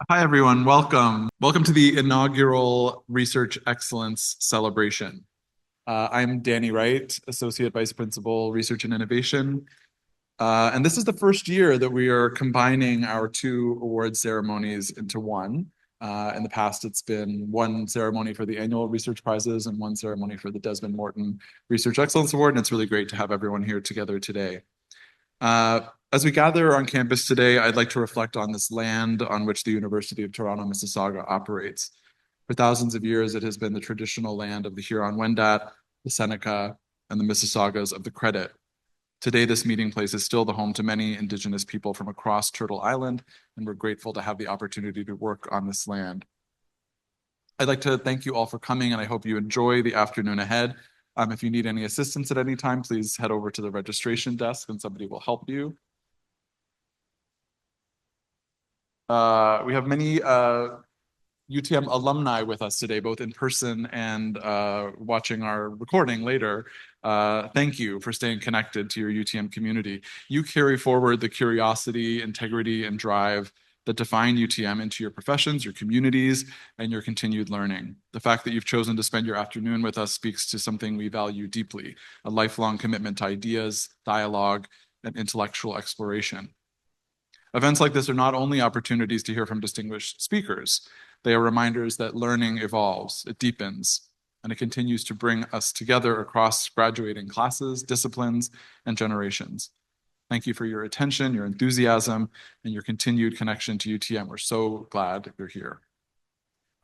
Hi, everyone. Welcome. Welcome to the inaugural Research Excellence Celebration. I'm Danny Wright, Associate Vice Principal, Research and Innovation. And this is the first year that we are combining our two award ceremonies into one. In the past, it's been one ceremony for the annual Research Prizes and one ceremony for the Desmond Morton Research Excellence Award. And it's really great to have everyone here together today. Uh, as we gather on campus today, I'd like to reflect on this land on which the University of Toronto Mississauga operates. For thousands of years, it has been the traditional land of the Huron-Wendat, the Seneca, and the Mississaugas of the Credit. Today, this meeting place is still the home to many Indigenous people from across Turtle Island, and we're grateful to have the opportunity to work on this land. I'd like to thank you all for coming, and I hope you enjoy the afternoon ahead. If you need any assistance at any time, please head over to the registration desk and somebody will help you. We have many UTM alumni with us today, both in person and watching our recording later. Thank you for staying connected to your UTM community. You carry forward the curiosity, integrity, and drive that define UTM into your professions, your communities, and your continued learning. The fact that you've chosen to spend your afternoon with us speaks to something we value deeply, a lifelong commitment to ideas, dialogue, and intellectual exploration. Events like this are not only opportunities to hear from distinguished speakers, they are reminders that learning evolves, it deepens, and it continues to bring us together across graduating classes, disciplines, and generations. Thank you for your attention, your enthusiasm, and your continued connection to UTM. We're so glad you're here.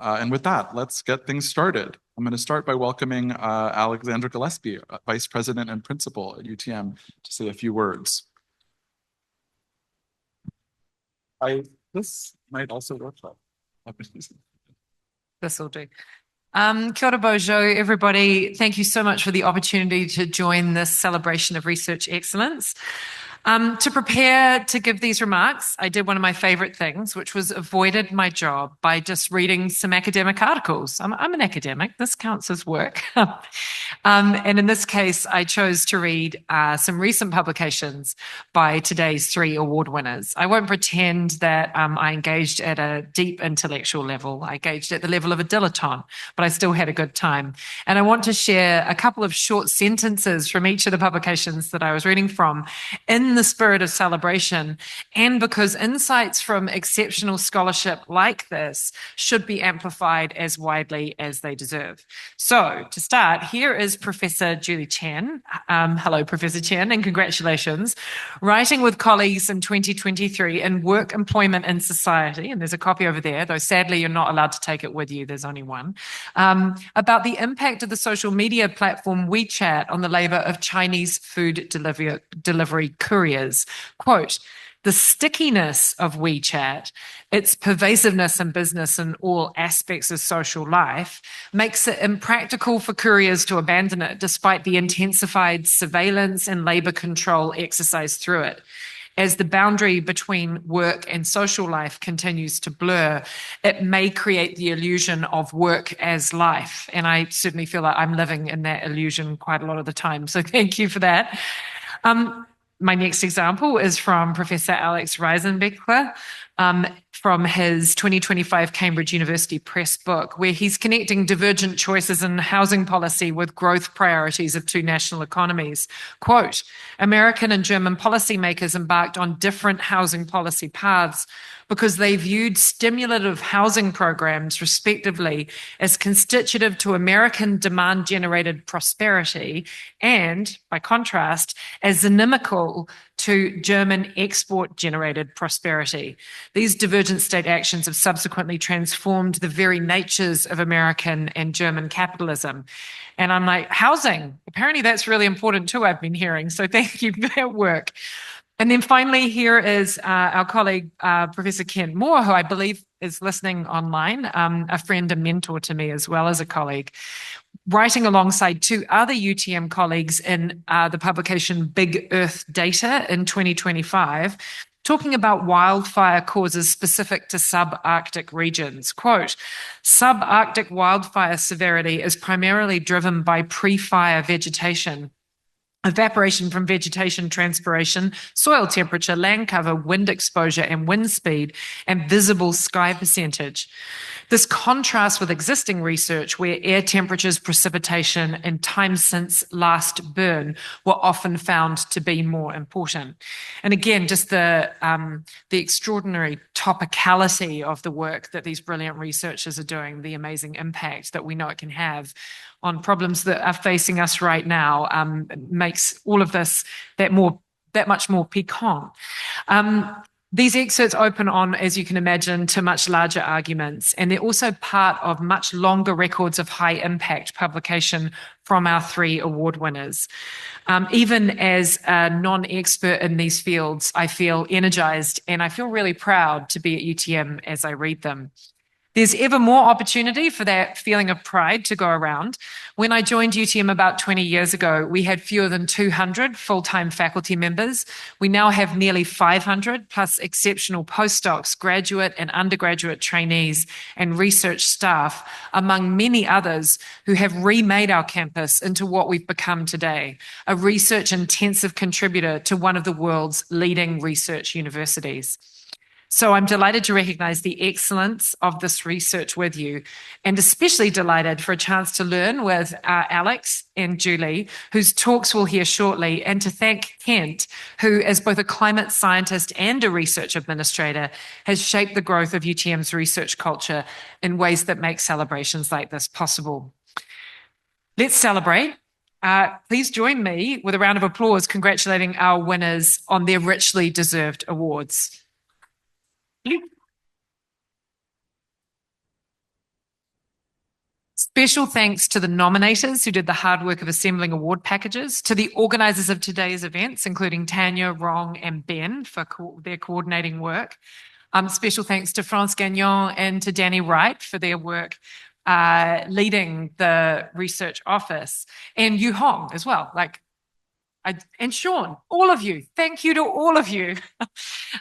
And with that, let's get things started. I'm going to start by welcoming Alexandra Gillespie, Vice President and Principal at UTM, to say a few words. This might also work well. This will do. Kia ora bojo, everybody. Thank you so much for the opportunity to join this celebration of research excellence. To prepare to give these remarks, I did one of my favorite things, which was avoided my job by just reading some academic articles. I'm an academic. This counts as work. And in this case, I chose to read some recent publications by today's three award winners. I won't pretend that I engaged at a deep intellectual level. I engaged at the level of a dilettante, but I still had a good time. And I want to share a couple of short sentences from each of the publications that I was reading from in the spirit of celebration, and because insights from exceptional scholarship like this should be amplified as widely as they deserve. So to start, here is Professor Julie Chan. Hello, Professor Chan, and congratulations. Writing with colleagues in 2023 in Work, Employment and Society, and there's a copy over there, though sadly you're not allowed to take it with you, there's only one, about the impact of the social media platform WeChat on the labor of Chinese food delivery couriers. Quote, the stickiness of WeChat, its pervasiveness in business and all aspects of social life, makes it impractical for couriers to abandon it despite the intensified surveillance and labor control exercised through it. As the boundary between work and social life continues to blur, it may create the illusion of work as life. And I certainly feel like I'm living in that illusion quite a lot of the time. So thank you for that. My next example is from Professor Alex Reisenbeckler from his 2025 Cambridge University Press book, where he's connecting divergent choices in housing policy with growth priorities of two national economies. Quote, American and German policymakers embarked on different housing policy paths because they viewed stimulative housing programs, respectively, as constitutive to American demand-generated prosperity and, by contrast, as inimical to German export-generated prosperity. These divergent state actions have subsequently transformed the very natures of American and German capitalism. And I'm like, housing, apparently that's really important too, I've been hearing. So thank you for that work. And then finally, here is our colleague, Professor Kent Moore, who I believe is listening online, a friend and mentor to me as well as a colleague, writing alongside two other UTM colleagues in the publication Big Earth Data in 2025, talking about wildfire causes specific to subarctic regions. Quote, subarctic wildfire severity is primarily driven by pre-fire vegetation, evaporation from vegetation, transpiration, soil temperature, land cover, wind exposure and wind speed, and visible sky percentage. This contrasts with existing research where air temperatures, precipitation, and time since last burn were often found to be more important. And again, just the extraordinary topicality of the work that these brilliant researchers are doing, the amazing impact that we know it can have on problems that are facing us right now, makes all of this that much more piquant. These excerpts open on, as you can imagine, to much larger arguments, and they're also part of much longer records of high impact publication from our 3 award winners. Even as a non-expert in these fields, I feel energized and I feel really proud to be at UTM as I read them. There's ever more opportunity for that feeling of pride to go around. When I joined UTM about 20 years ago, we had fewer than 200 full-time faculty members. We now have nearly 500, plus exceptional postdocs, graduate and undergraduate trainees, and research staff, among many others who have remade our campus into what we've become today, a research-intensive contributor to one of the world's leading research universities. So I'm delighted to recognize the excellence of this research with you, and especially delighted for a chance to learn with Alex and Julie, whose talks we'll hear shortly, and to thank Kent, who, as both a climate scientist and a research administrator, has shaped the growth of UTM's research culture in ways that make celebrations like this possible. Let's celebrate. Please join me with a round of applause congratulating our winners on their richly deserved awards. Special thanks to the nominators who did the hard work of assembling award packages, to the organisers of today's events, including Tanya, Rong, and Ben for their coordinating work. Special thanks to France Gagnon and to Danny Wright for their work leading the research office, and Yu Hong as well. And Sean, all of you, thank you to all of you.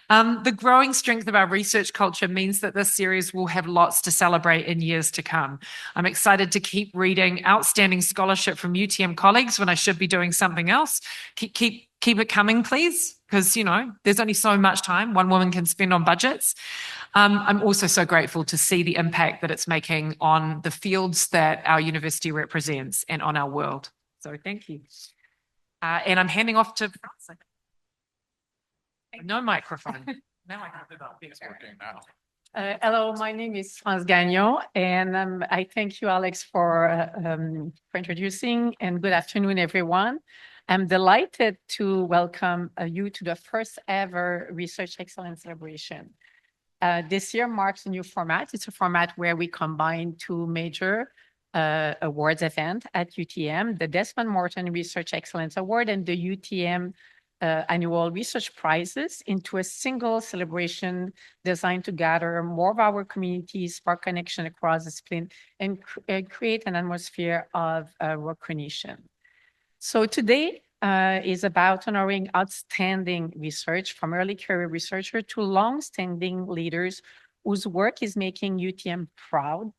The growing strength of our research culture means that this series will have lots to celebrate in years to come. I'm excited to keep reading outstanding scholarship from UTM colleagues when I should be doing something else. Keep it coming, please, because, there's only so much time one woman can spend on budgets. I'm also so grateful to see the impact that it's making on the fields that our university represents and on our world. So thank you. And I'm handing off to France. No microphone. Now I have it's working now. Hello, my name is France Gagnon, and I thank you, Alex, for introducing, and good afternoon, everyone. I'm delighted to welcome you to the first ever Research Excellence Celebration. This year marks a new format. It's a format where we combine 2 major awards event at UTM, the Desmond Morton Research Excellence Award and the UTM Annual Research Prizes, into a single celebration designed to gather more of our communities, spark connection across discipline, and create an atmosphere of recognition. So today is about honoring outstanding research from early career researchers to long-standing leaders whose work is making UTM proud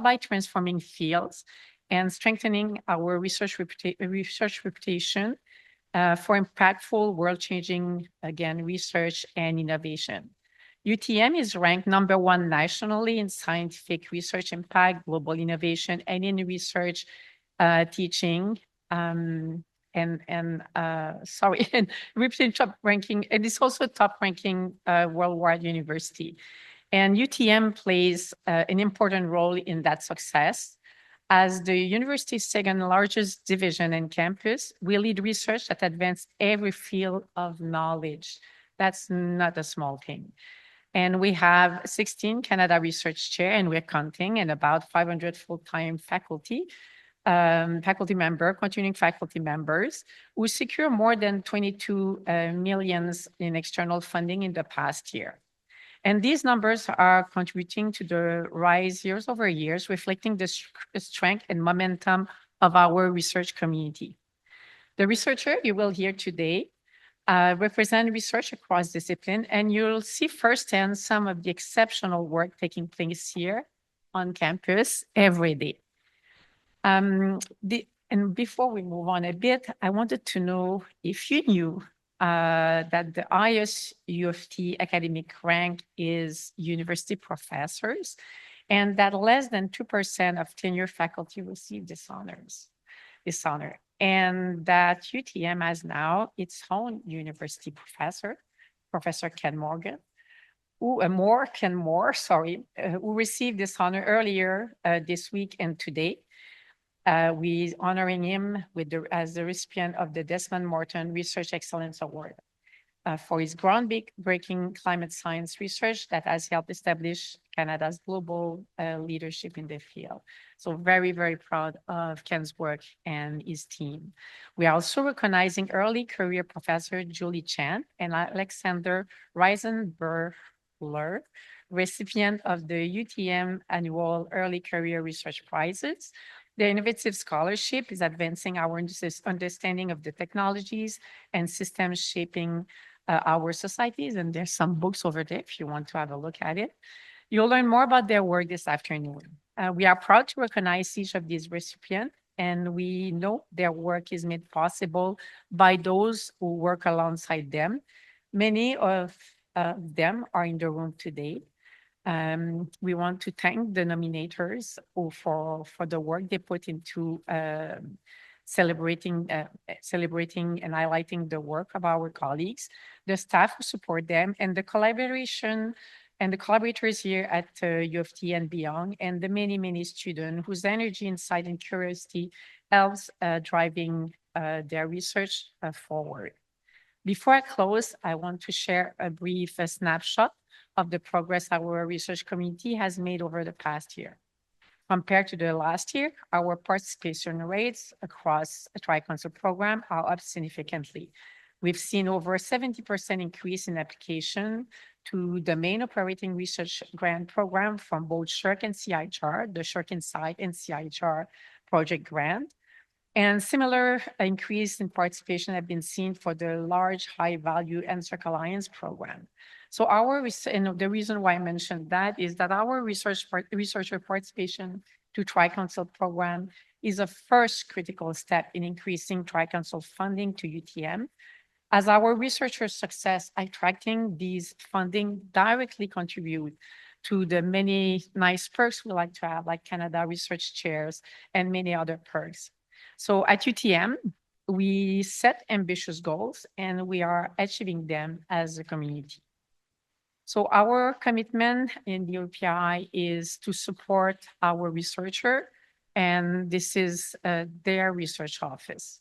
by transforming fields and strengthening our research reputation for impactful, world-changing, research and innovation. UTM is ranked number 1 nationally in scientific research impact, global innovation, and in research teaching. And reputation top ranking, and it's also top ranking worldwide university. And UTM plays an important role in that success. As the university's 2nd largest division and campus, we lead research that advances every field of knowledge. That's not a small thing. And we have 16 Canada Research Chair, and we're counting, and about 500 full-time faculty continuing faculty members, who secure more than 22 million in external funding in the past year. And these numbers are contributing to the rise years over years, reflecting the strength and momentum of our research community. The researcher you will hear today represent research across discipline, and you'll see firsthand some of the exceptional work taking place here on campus every day. And before we move on a bit, I wanted to know if you knew that the highest U of T academic rank is university professors, and that less than 2% of tenured faculty receive this honor, and that UTM has now its own university professor, Professor Ken Morgan, who received this honor earlier this week and today. We honoring him as the recipient of the Desmond Morton Research Excellence Award for his groundbreaking climate science research that has helped establish Canada's global leadership in the field. So very, very proud of Ken's work and his team. We are also recognizing early career professor Julie Chan and Alexander Reisenbergler, recipient of the UTM annual Early Career Research Prizes. The innovative scholarship is advancing our understanding of the technologies and systems shaping our societies. And there's some books over there if you want to have a look at it. You'll learn more about their work this afternoon. We are proud to recognize each of these recipients, and we know their work is made possible by those who work alongside them. Many of them are in the room today. We want to thank the nominators for the work they put into celebrating and highlighting the work of our colleagues, the staff who support them, and the collaboration and the collaborators here at U of T and beyond, and the many, many students whose energy, insight, and curiosity helps driving their research forward. Before I close, I want to share a brief snapshot of the progress our research community has made over the past year. Compared to the last year, our participation rates across a Tri-Council program are up significantly. We've seen over a 70% increase in application to the main operating research grant program from both SSHRC and CIHR, the SSHRC Insight and CIHR project grant. And similar increase in participation have been seen for the large high-value NSERC Alliance program. So and the reason why I mentioned that is that our researcher participation to Tri-Council program is a first critical step in increasing Tri-Council funding to UTM, as our researchers' success attracting these funding directly contribute to the many nice perks we like to have, like Canada Research Chairs and many other perks. So at UTM, we set ambitious goals and we are achieving them as a community. So our commitment in the OPI is to support our researcher, and this is their research office.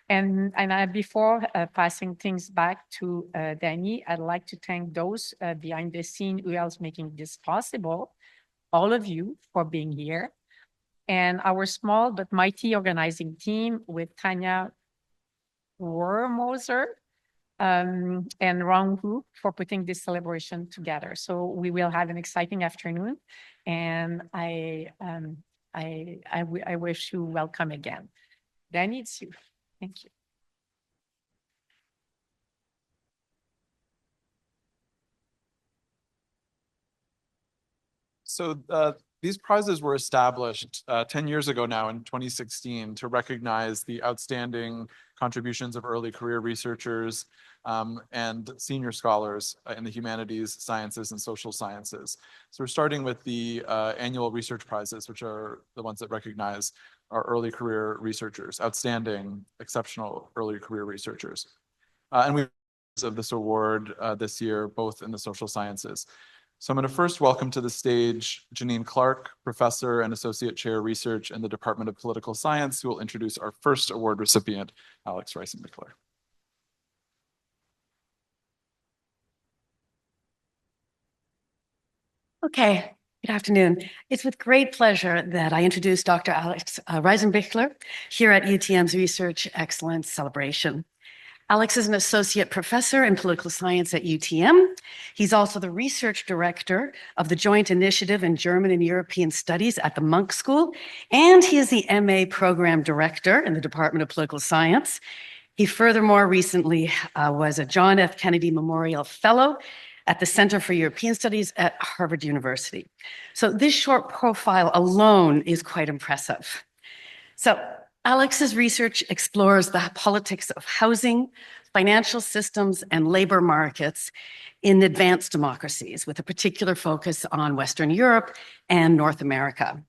And before passing things back to Danny, I'd like to thank those behind the scene who else making this possible, all of you for being here, and our small but mighty organizing team with Tanya Wermoser and Rong Hu for putting this celebration together. So we will have an exciting afternoon, and I wish you welcome again. Danny, it's you. Thank you. So these prizes were established 10 years ago now in 2016 to recognize the outstanding contributions of early career researchers and senior scholars in the humanities, sciences, and social sciences. So we're starting with the annual research prizes, which are the ones that recognize our early career researchers, outstanding, exceptional early career researchers. And we of this award this year, both in the social sciences. So I'm going to first welcome to the stage Janine Clark, Professor and Associate Chair Research in the Department of Political Science, who will introduce our first award recipient, Alex Reisenbergler. Okay, good afternoon. It's with great pleasure that I introduce Dr. Alex Reisenbergler here at UTM's Research Excellence Celebration. Alex is an associate professor in political science at UTM. He's also the research director of the Joint Initiative in German and European Studies at the Munk School, and he is the MA program director in the Department of Political Science. He furthermore recently was a John F. Kennedy Memorial Fellow at the Center for European Studies at Harvard University. So this short profile alone is quite impressive. So Alex's research explores the politics of housing, financial systems, and labor markets in advanced democracies, with a particular focus on Western Europe and North America.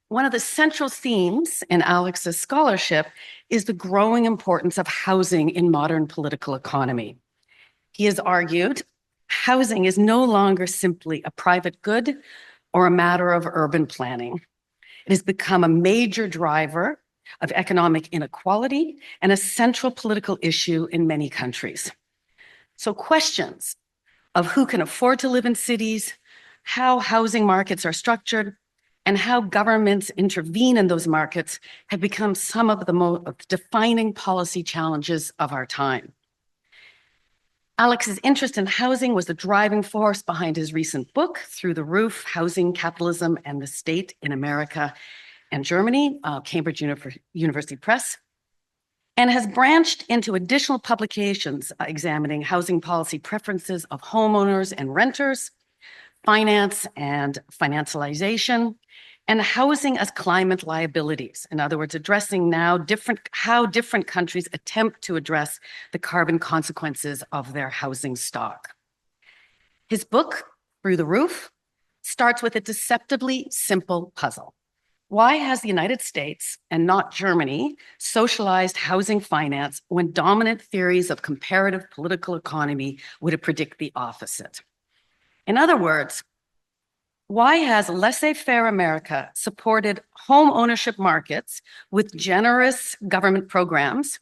One of the central themes in Alex's scholarship is the growing importance of housing in modern political economy. He has argued housing is no longer simply a private good or a matter of urban planning. It has become a major driver of economic inequality and a central political issue in many countries. So questions of who can afford to live in cities, how housing markets are structured, and how governments intervene in those markets have become some of the most defining policy challenges of our time. Alex's interest in housing was the driving force behind his recent book, Through the Roof: Housing, Capitalism, and the State in America and Germany, Cambridge University Press, and has branched into additional publications examining housing policy preferences of homeowners and renters, finance and financialization, and housing as climate liabilities. In other words, addressing now how different countries attempt to address the carbon consequences of their housing stock. His book, Through the Roof, starts with a deceptively simple puzzle. Why has the United States and not Germany socialized housing finance when dominant theories of comparative political economy would predict the opposite? In other words, why has laissez-faire America supported home ownership markets with generous government programs,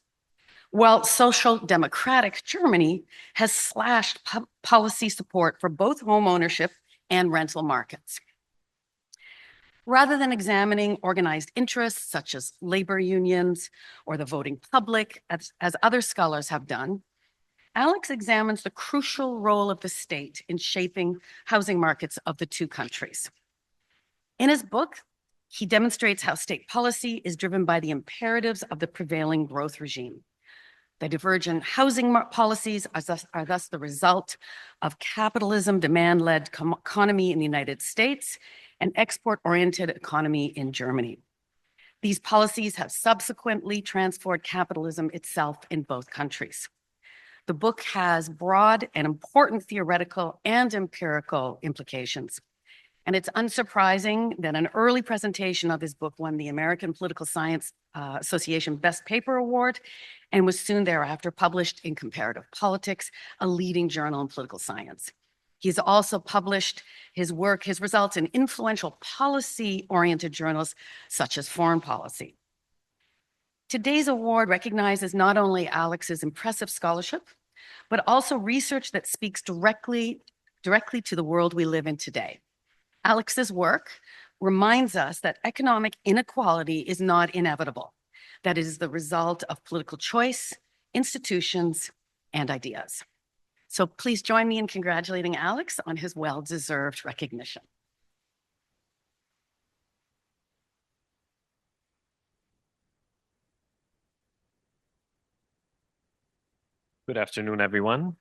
while social democratic Germany has slashed policy support for both home ownership and rental markets? Rather than examining organized interests such as labor unions or the voting public, as other scholars have done, Alex examines the crucial role of the state in shaping housing markets of the two countries. In his book, he demonstrates how state policy is driven by the imperatives of the prevailing growth regime. The divergent housing policies are thus the result of capitalism, demand-led economy in the United States, and export-oriented economy in Germany. These policies have subsequently transformed capitalism itself in both countries. The book has broad and important theoretical and empirical implications. And it's unsurprising that an early presentation of his book won the American Political Science Association Best Paper Award and was soon thereafter published in Comparative Politics, a leading journal in political science. He's also published his results in influential policy-oriented journals such as Foreign Policy. Today's award recognizes not only Alex's impressive scholarship, but also research that speaks directly to the world we live in today. Alex's work reminds us that economic inequality is not inevitable, that it is the result of political choice, institutions, and ideas. So please join me in congratulating Alex on his well-deserved recognition. Good afternoon, everyone.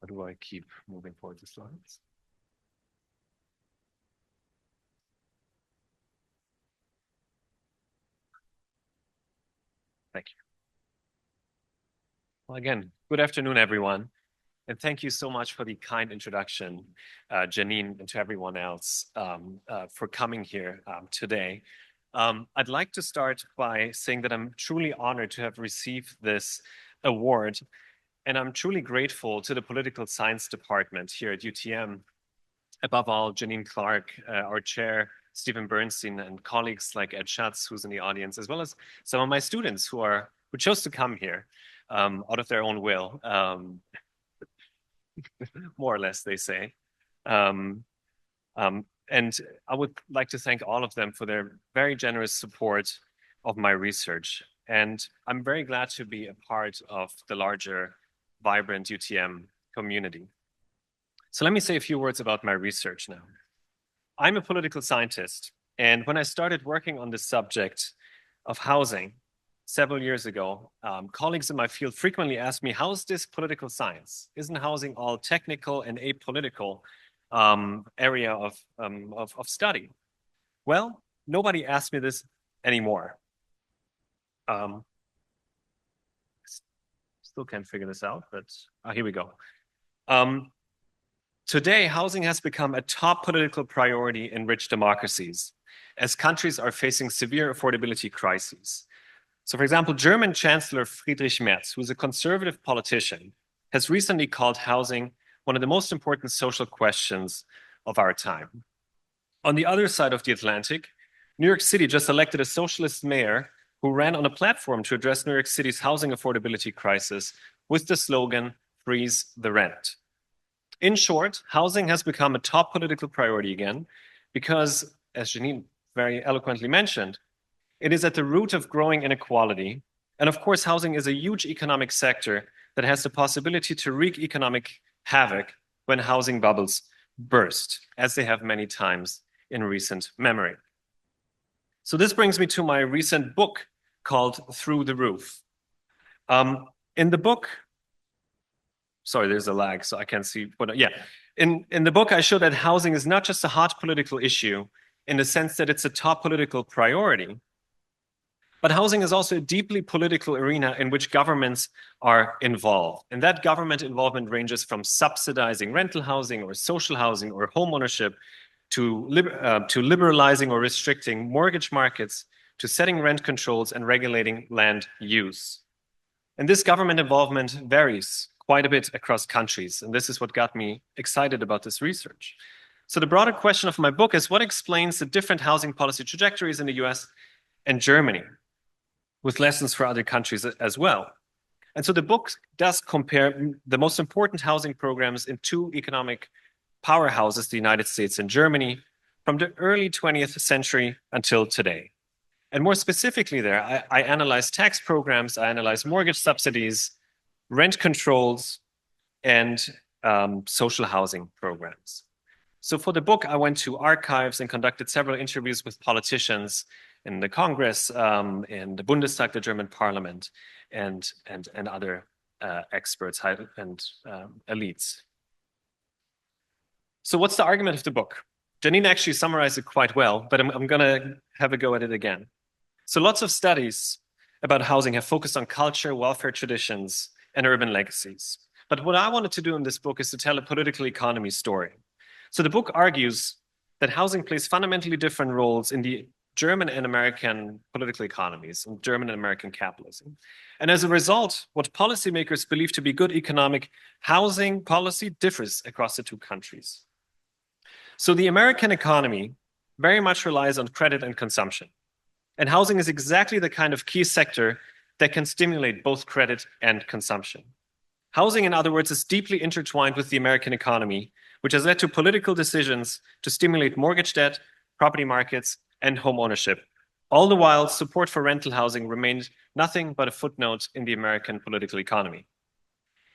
How do I keep moving forward the slides? Thank you. Well, again, good afternoon, everyone. And thank you so much for the kind introduction, Janine, and to everyone else for coming here today. I'd like to start by saying that I'm truly honored to have received this award, and I'm truly grateful to the Political Science Department here at UTM, above all, Janine Clark, our chair, Stephen Bernstein, and colleagues like Ed Schatz, who's in the audience, as well as some of my students who chose to come here out of their own will, more or less, they say. And I would like to thank all of them for their very generous support of my research. And I'm very glad to be a part of the larger, vibrant UTM community. So let me say a few words about my research now. I'm a political scientist, and when I started working on the subject of housing several years ago, colleagues in my field frequently asked me, how is this political science? Isn't housing all technical and apolitical area of study? Well, nobody asked me this anymore. Still can't figure this out, but here we go. Today, housing has become a top political priority in rich democracies as countries are facing severe affordability crises. So, for example, German Chancellor Friedrich Merz, who's a conservative politician, has recently called housing one of the most important social questions of our time. On the other side of the Atlantic, New York City just elected a socialist mayor who ran on a platform to address New York City's housing affordability crisis with the slogan, "Freeze the Rent." In short, housing has become a top political priority again because, as Janine very eloquently mentioned, it is at the root of growing inequality. And of course, housing is a huge economic sector that has the possibility to wreak economic havoc when housing bubbles burst, as they have many times in recent memory. So this brings me to my recent book called Through the Roof. In the book, sorry, there's a lag, so I can't see. But yeah, in the book, I show that housing is not just a hot political issue in the sense that it's a top political priority, but housing is also a deeply political arena in which governments are involved. And that government involvement ranges from subsidizing rental housing or social housing or homeownership to liberalizing or restricting mortgage markets, to setting rent controls and regulating land use. And this government involvement varies quite a bit across countries. And this is what got me excited about this research. So the broader question of my book is what explains the different housing policy trajectories in the US and Germany, with lessons for other countries as well. And so the book does compare the most important housing programs in two economic powerhouses, the United States and Germany, from the early 20th century until today. And more specifically there, I analyze tax programs, I analyze mortgage subsidies, rent controls, and social housing programs. So for the book, I went to archives and conducted several interviews with politicians in the Congress, in the Bundestag, the German parliament, and other experts and elites. So what's the argument of the book? Janine actually summarized it quite well, but I'm going to have a go at it again. So lots of studies about housing have focused on culture, welfare traditions, and urban legacies. But what I wanted to do in this book is to tell a political economy story. So the book argues that housing plays fundamentally different roles in the German and American political economies, and German and American capitalism. And as a result, what policymakers believe to be good economic housing policy differs across the two countries. So the American economy very much relies on credit and consumption. And housing is exactly the kind of key sector that can stimulate both credit and consumption. Housing, in other words, is deeply intertwined with the American economy, which has led to political decisions to stimulate mortgage debt, property markets, and home ownership. All the while, support for rental housing remained nothing but a footnote in the American political economy.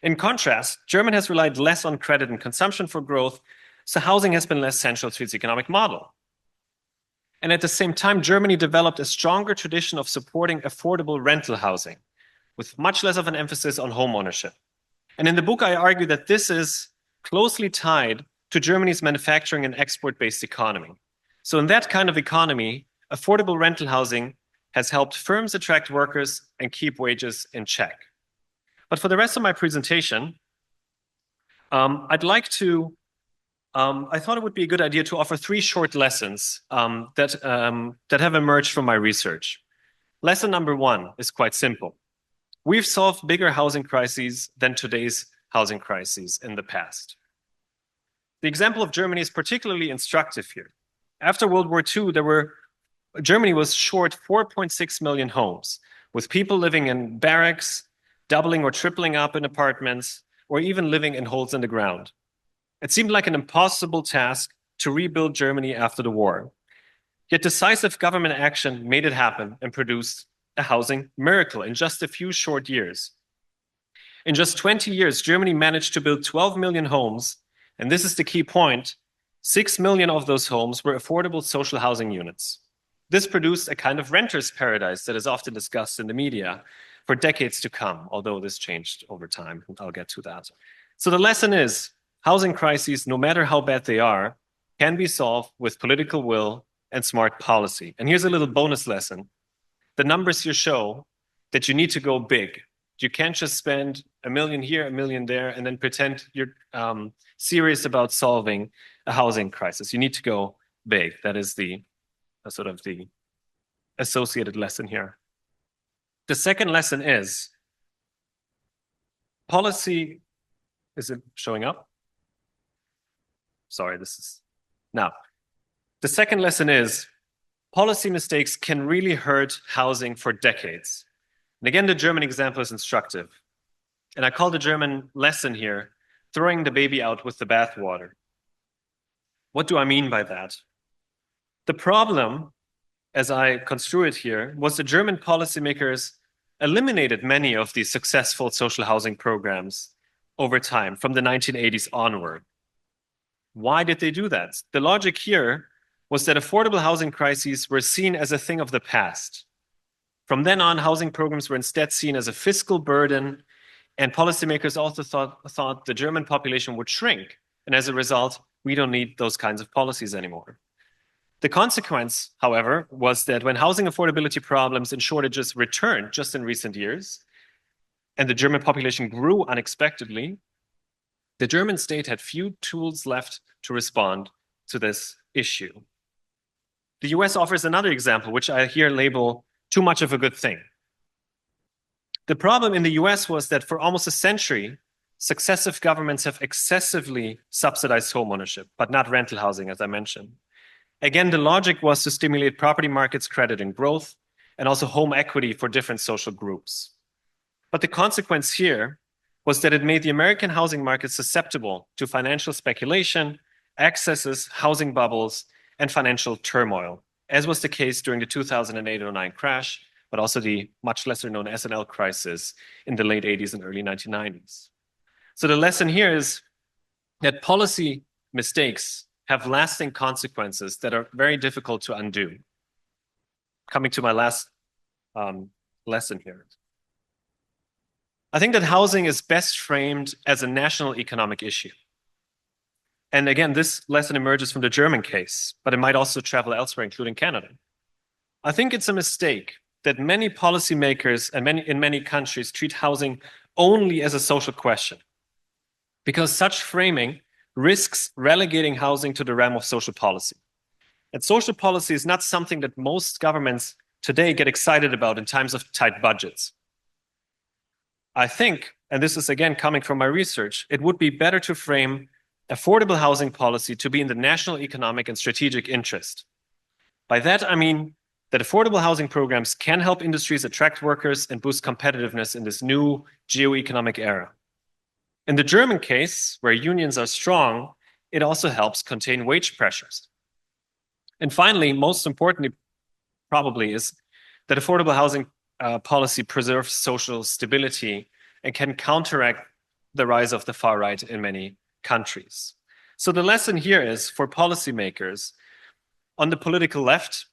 In contrast, Germany has relied less on credit and consumption for growth, so housing has been less central to its economic model. And at the same time, Germany developed a stronger tradition of supporting affordable rental housing, with much less of an emphasis on home ownership. And in the book, I argue that this is closely tied to Germany's manufacturing and export-based economy. So in that kind of economy, affordable rental housing has helped firms attract workers and keep wages in check. But for the rest of my presentation, I thought it would be a good idea to offer 3 short lessons that have emerged from my research. Lesson number 1 is quite simple. We've solved bigger housing crises than today's housing crises in the past. The example of Germany is particularly instructive here. After World War II, Germany was short 4.6 million homes, with people living in barracks, doubling or tripling up in apartments, or even living in holes in the ground. It seemed like an impossible task to rebuild Germany after the war. Yet decisive government action made it happen and produced a housing miracle in just a few short years. In just 20 years, Germany managed to build 12 million homes, and this is the key point, 6 million of those homes were affordable social housing units. This produced a kind of renter's paradise that is often discussed in the media for decades to come, although this changed over time. I'll get to that. So the lesson is, housing crises, no matter how bad they are, can be solved with political will and smart policy. And here's a little bonus lesson. The numbers here show that you need to go big. You can't just spend $1 million here, $1 million there, and then pretend you're serious about solving a housing crisis. You need to go big. That is the sort of the associated lesson here. The second lesson is policy. Is it showing up? Sorry, this is now. The second lesson is policy mistakes can really hurt housing for decades. And again, the German example is instructive. And I call the German lesson here, throwing the baby out with the bathwater. What do I mean by that? The problem, as I construe it here, was the German policymakers eliminated many of these successful social housing programs over time, from the 1980s onward. Why did they do that? The logic here was that affordable housing crises were seen as a thing of the past. From then on, housing programs were instead seen as a fiscal burden, and policymakers also thought the German population would shrink. And as a result, we don't need those kinds of policies anymore. The consequence, however, was that when housing affordability problems and shortages returned just in recent years, and the German population grew unexpectedly, the German state had few tools left to respond to this issue. The US offers another example, which I here label too much of a good thing. The problem in the US was that for almost a century, successive governments have excessively subsidized homeownership, but not rental housing, as I mentioned. Again, the logic was to stimulate property markets, credit, and growth, and also home equity for different social groups. But the consequence here was that it made the American housing market susceptible to financial speculation, excesses, housing bubbles, and financial turmoil, as was the case during the 2008-09 crash, but also the much lesser known S&L crisis in the late 80s and early 1990s. So the lesson here is that policy mistakes have lasting consequences that are very difficult to undo. Coming to my last lesson here. I think that housing is best framed as a national economic issue. And again, this lesson emerges from the German case, but it might also travel elsewhere, including Canada. I think it's a mistake that many policymakers and in many countries treat housing only as a social question, because such framing risks relegating housing to the realm of social policy. And social policy is not something that most governments today get excited about in times of tight budgets. I think, and this is again coming from my research, it would be better to frame affordable housing policy to be in the national economic and strategic interest. By that, I mean that affordable housing programs can help industries attract workers and boost competitiveness in this new geo-economic era. In the German case, where unions are strong, it also helps contain wage pressures. And finally, most importantly, probably, is that affordable housing policy preserves social stability and can counteract the rise of the far right in many countries. So the lesson here is for policymakers, on the political left,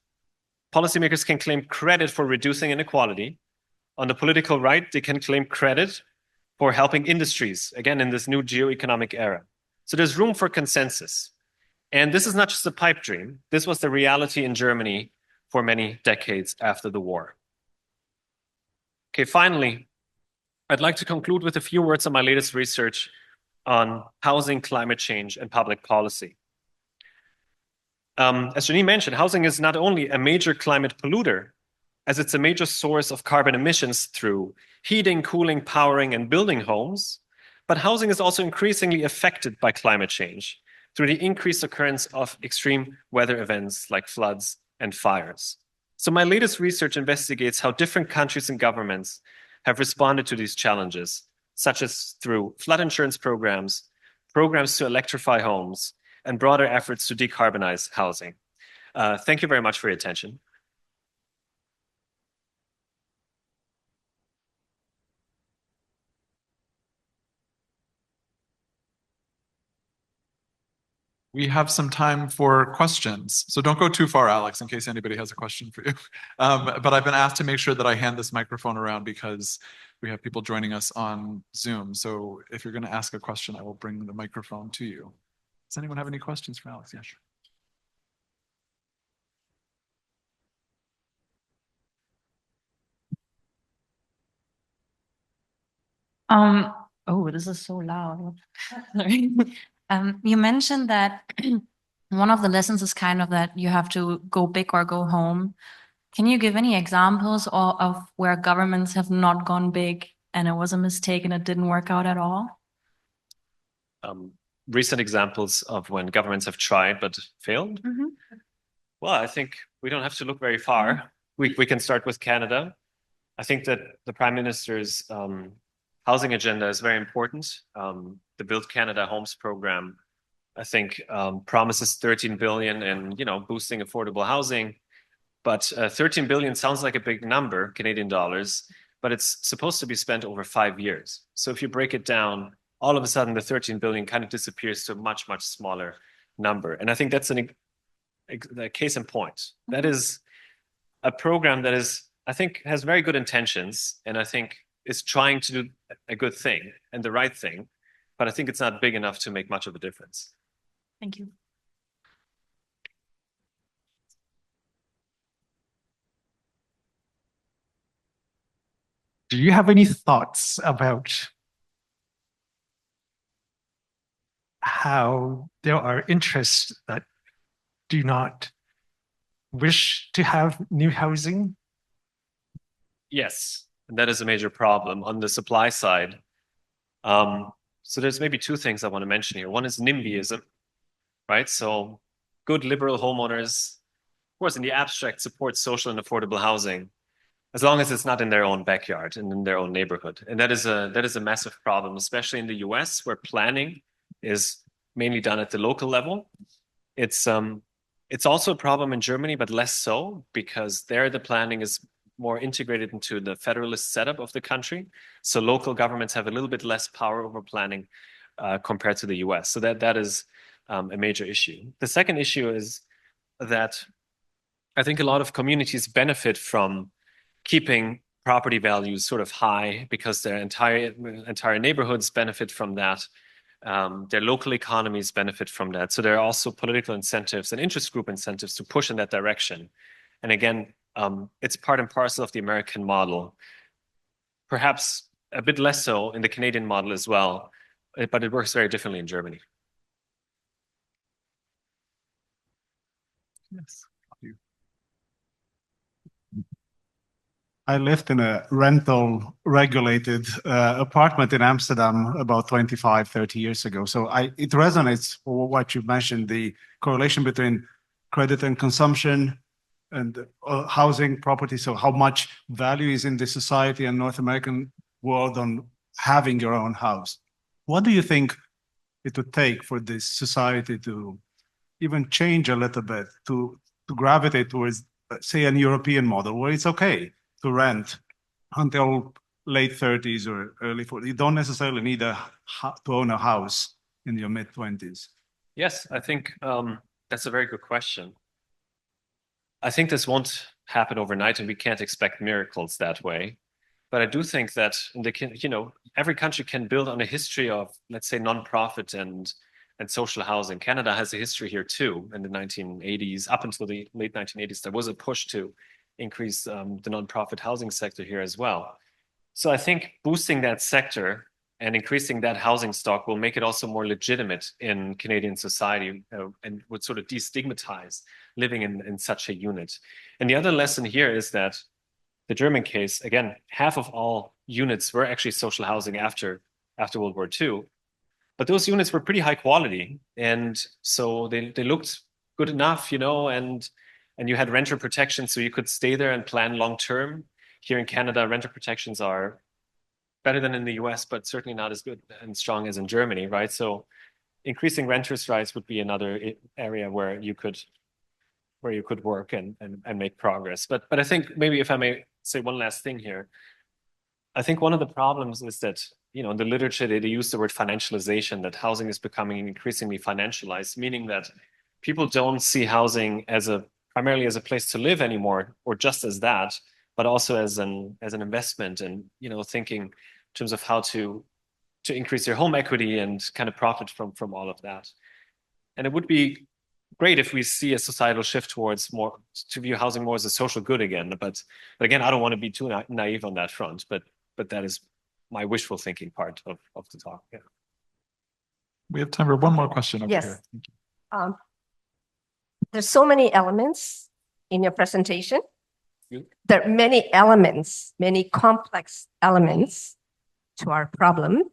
policymakers can claim credit for reducing inequality. On the political right, they can claim credit for helping industries, again, in this new geo-economic era. So there's room for consensus. And this is not just a pipe dream. This was the reality in Germany for many decades after the war. Okay, finally, I'd like to conclude with a few words on my latest research on housing, climate change, and public policy. As Janine mentioned, housing is not only a major climate polluter, as it's a major source of carbon emissions through heating, cooling, powering, and building homes, but housing is also increasingly affected by climate change through the increased occurrence of extreme weather events like floods and fires. So my latest research investigates how different countries and governments have responded to these challenges, such as through flood insurance programs, programs to electrify homes, and broader efforts to decarbonize housing. Thank you very much for your attention. We have some time for questions. So don't go too far, Alex, in case anybody has a question for you. But I've been asked to make sure that I hand this microphone around because we have people joining us on Zoom. So if you're going to ask a question, I will bring the microphone to you. Does anyone have any questions for Alex? Yeah, sure. Um, oh, this is so loud. Sorry. You mentioned that one of the lessons is kind of that you have to go big or go home. Can you give any examples of where governments have not gone big and it was a mistake and it didn't work out at all? Recent examples of when governments have tried but failed? Well, I think we don't have to look very far. We can start with Canada. I think that the Prime Minister's housing agenda is very important. The Build Canada Homes program, I think, promises 13 billion in, boosting affordable housing. But 13 billion sounds like a big number, Canadian dollars, but it's supposed to be spent over 5 years. So if you break it down, all of a sudden the 13 billion kind of disappears to a much, much smaller number. And I think that's a case in point. That is a program that I think, has very good intentions, and I think is trying to do a good thing and the right thing, but I think it's not big enough to make much of a difference. Thank you. Do you have any thoughts about how there are interests that do not wish to have new housing? Yes, and that is a major problem on the supply side. So there's maybe two things I want to mention here. One is NIMBYism, right? So good liberal homeowners, of course, in the abstract, support social and affordable housing, as long as it's not in their own backyard and in their own neighborhood. And that is a massive problem, especially in the US, where planning is mainly done at the local level. It's also a problem in Germany, but less so, because there the planning is more integrated into the federalist setup of the country. So local governments have a little bit less power over planning compared to the US. So that is a major issue. The second issue is that I think a lot of communities benefit from keeping property values sort of high because their entire neighborhoods benefit from that. Their local economies benefit from that. So there are also political incentives and interest group incentives to push in that direction. And again, it's part and parcel of the American model, perhaps a bit less so in the Canadian model as well, but it works very differently in Germany. Yes. I lived in a rental regulated apartment in Amsterdam about 25, 30 years ago. So it resonates for what you mentioned, the correlation between credit and consumption and housing property. So how much value is in the society and North American world on having your own house? What do you think it would take for this society to even change a little bit, to gravitate towards, say, an European model where it's okay to rent until late 30s or early 40s? You don't necessarily need to own a house in your mid 20s. Yes, I think that's a very good question. I think this won't happen overnight, and we can't expect miracles that way. But I do think that every country can build on a history of, let's say, nonprofit and social housing. Canada has a history here too. In the 1980s, up until the late 1980s, there was a push to increase the nonprofit housing sector here as well. So I think boosting that sector and increasing that housing stock will make it also more legitimate in Canadian society and would sort of destigmatize living in such a unit. And the other lesson here is that the German case, again, half of all units were actually social housing after World War II. But those units were pretty high quality. And so they looked good enough, and you had renter protection, so you could stay there and plan long term. Here in Canada, renter protections are better than in the US, but certainly not as good and strong as in Germany, right? So increasing renters' rights would be another area where you could work and make progress. But I think maybe if I may say one last thing here, I think one of the problems is that, in the literature, they use the word financialization, that housing is becoming increasingly financialized, meaning that people don't see housing primarily as a place to live anymore, or just as that, but also as an investment, and thinking in terms of how to increase your home equity and kind of profit from all of that. And it would be great if we see a societal shift towards to view housing more as a social good again. But again, I don't want to be too naive on that front. But that is my wishful thinking part of the talk. Yeah. We have time for one more question over Yes. here. Thank you. There's so many elements in your presentation. Good. There are many elements, many complex elements to our problem.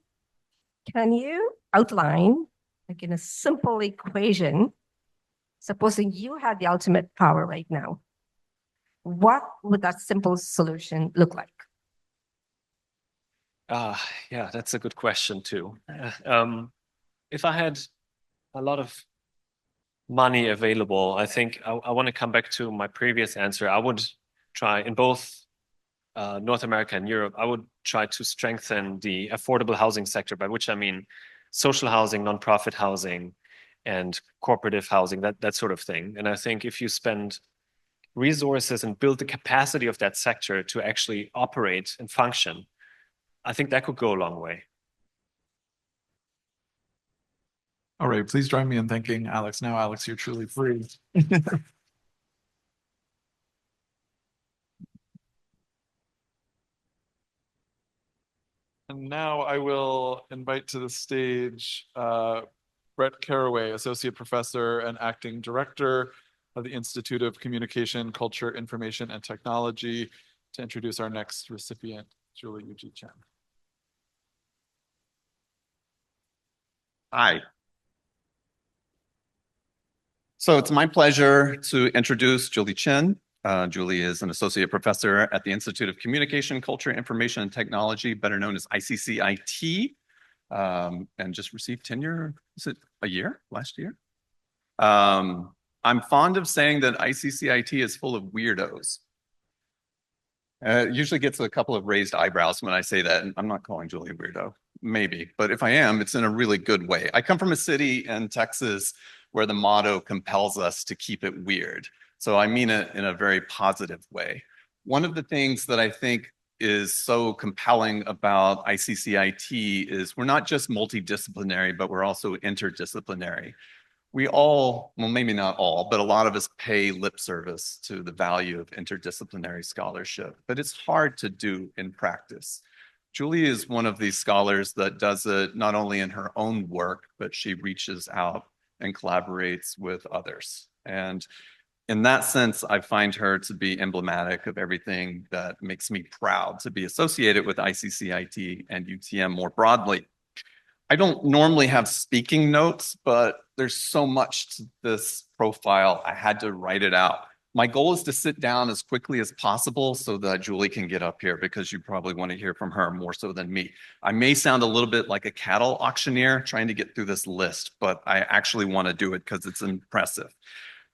Can you outline, like in a simple equation, supposing you had the ultimate power right now, what would that simple solution look like? Yeah, that's a good question too. If I had a lot of money available, I think I want to come back to my previous answer. I would try in both North America and Europe, I would try to strengthen the affordable housing sector, by which I mean social housing, nonprofit housing, and cooperative housing, that sort of thing. And I think if you spend resources and build the capacity of that sector to actually operate and function, I think that could go a long way. All right, please join me in thanking Alex. Now, Alex, you're truly free. And now I will invite to the stage Brett Caraway, Associate Professor and Acting Director of the Institute of Communication, Culture, Information, and Technology, to introduce our next recipient, Julie Yuji Chen. Hi. So it's my pleasure to introduce Julie Chen. Julie is an associate professor at the Institute of Communication, Culture, Information, and Technology, better known as ICCIT, and just received tenure, is it a year, last year? I'm fond of saying that ICCIT is full of weirdos. It usually gets a couple of raised eyebrows when I say that, and I'm not calling Julie a weirdo, maybe, but if I am, it's in a really good way. I come from a city in Texas where the motto compels us to keep it weird. So I mean it in a very positive way. One of the things that I think is so compelling about ICCIT is we're not just multidisciplinary, but we're also interdisciplinary. We all, well, maybe not all, but a lot of us pay lip service to the value of interdisciplinary scholarship, but it's hard to do in practice. Julie is one of these scholars that does it not only in her own work, but she reaches out and collaborates with others. And in that sense, I find her to be emblematic of everything that makes me proud to be associated with ICCIT and UTM more broadly. I don't normally have speaking notes, but there's so much to this profile, I had to write it out. My goal is to sit down as quickly as possible so that Julie can get up here, because you probably want to hear from her more so than me. I may sound a little bit like a cattle auctioneer trying to get through this list, but I actually want to do it because it's impressive.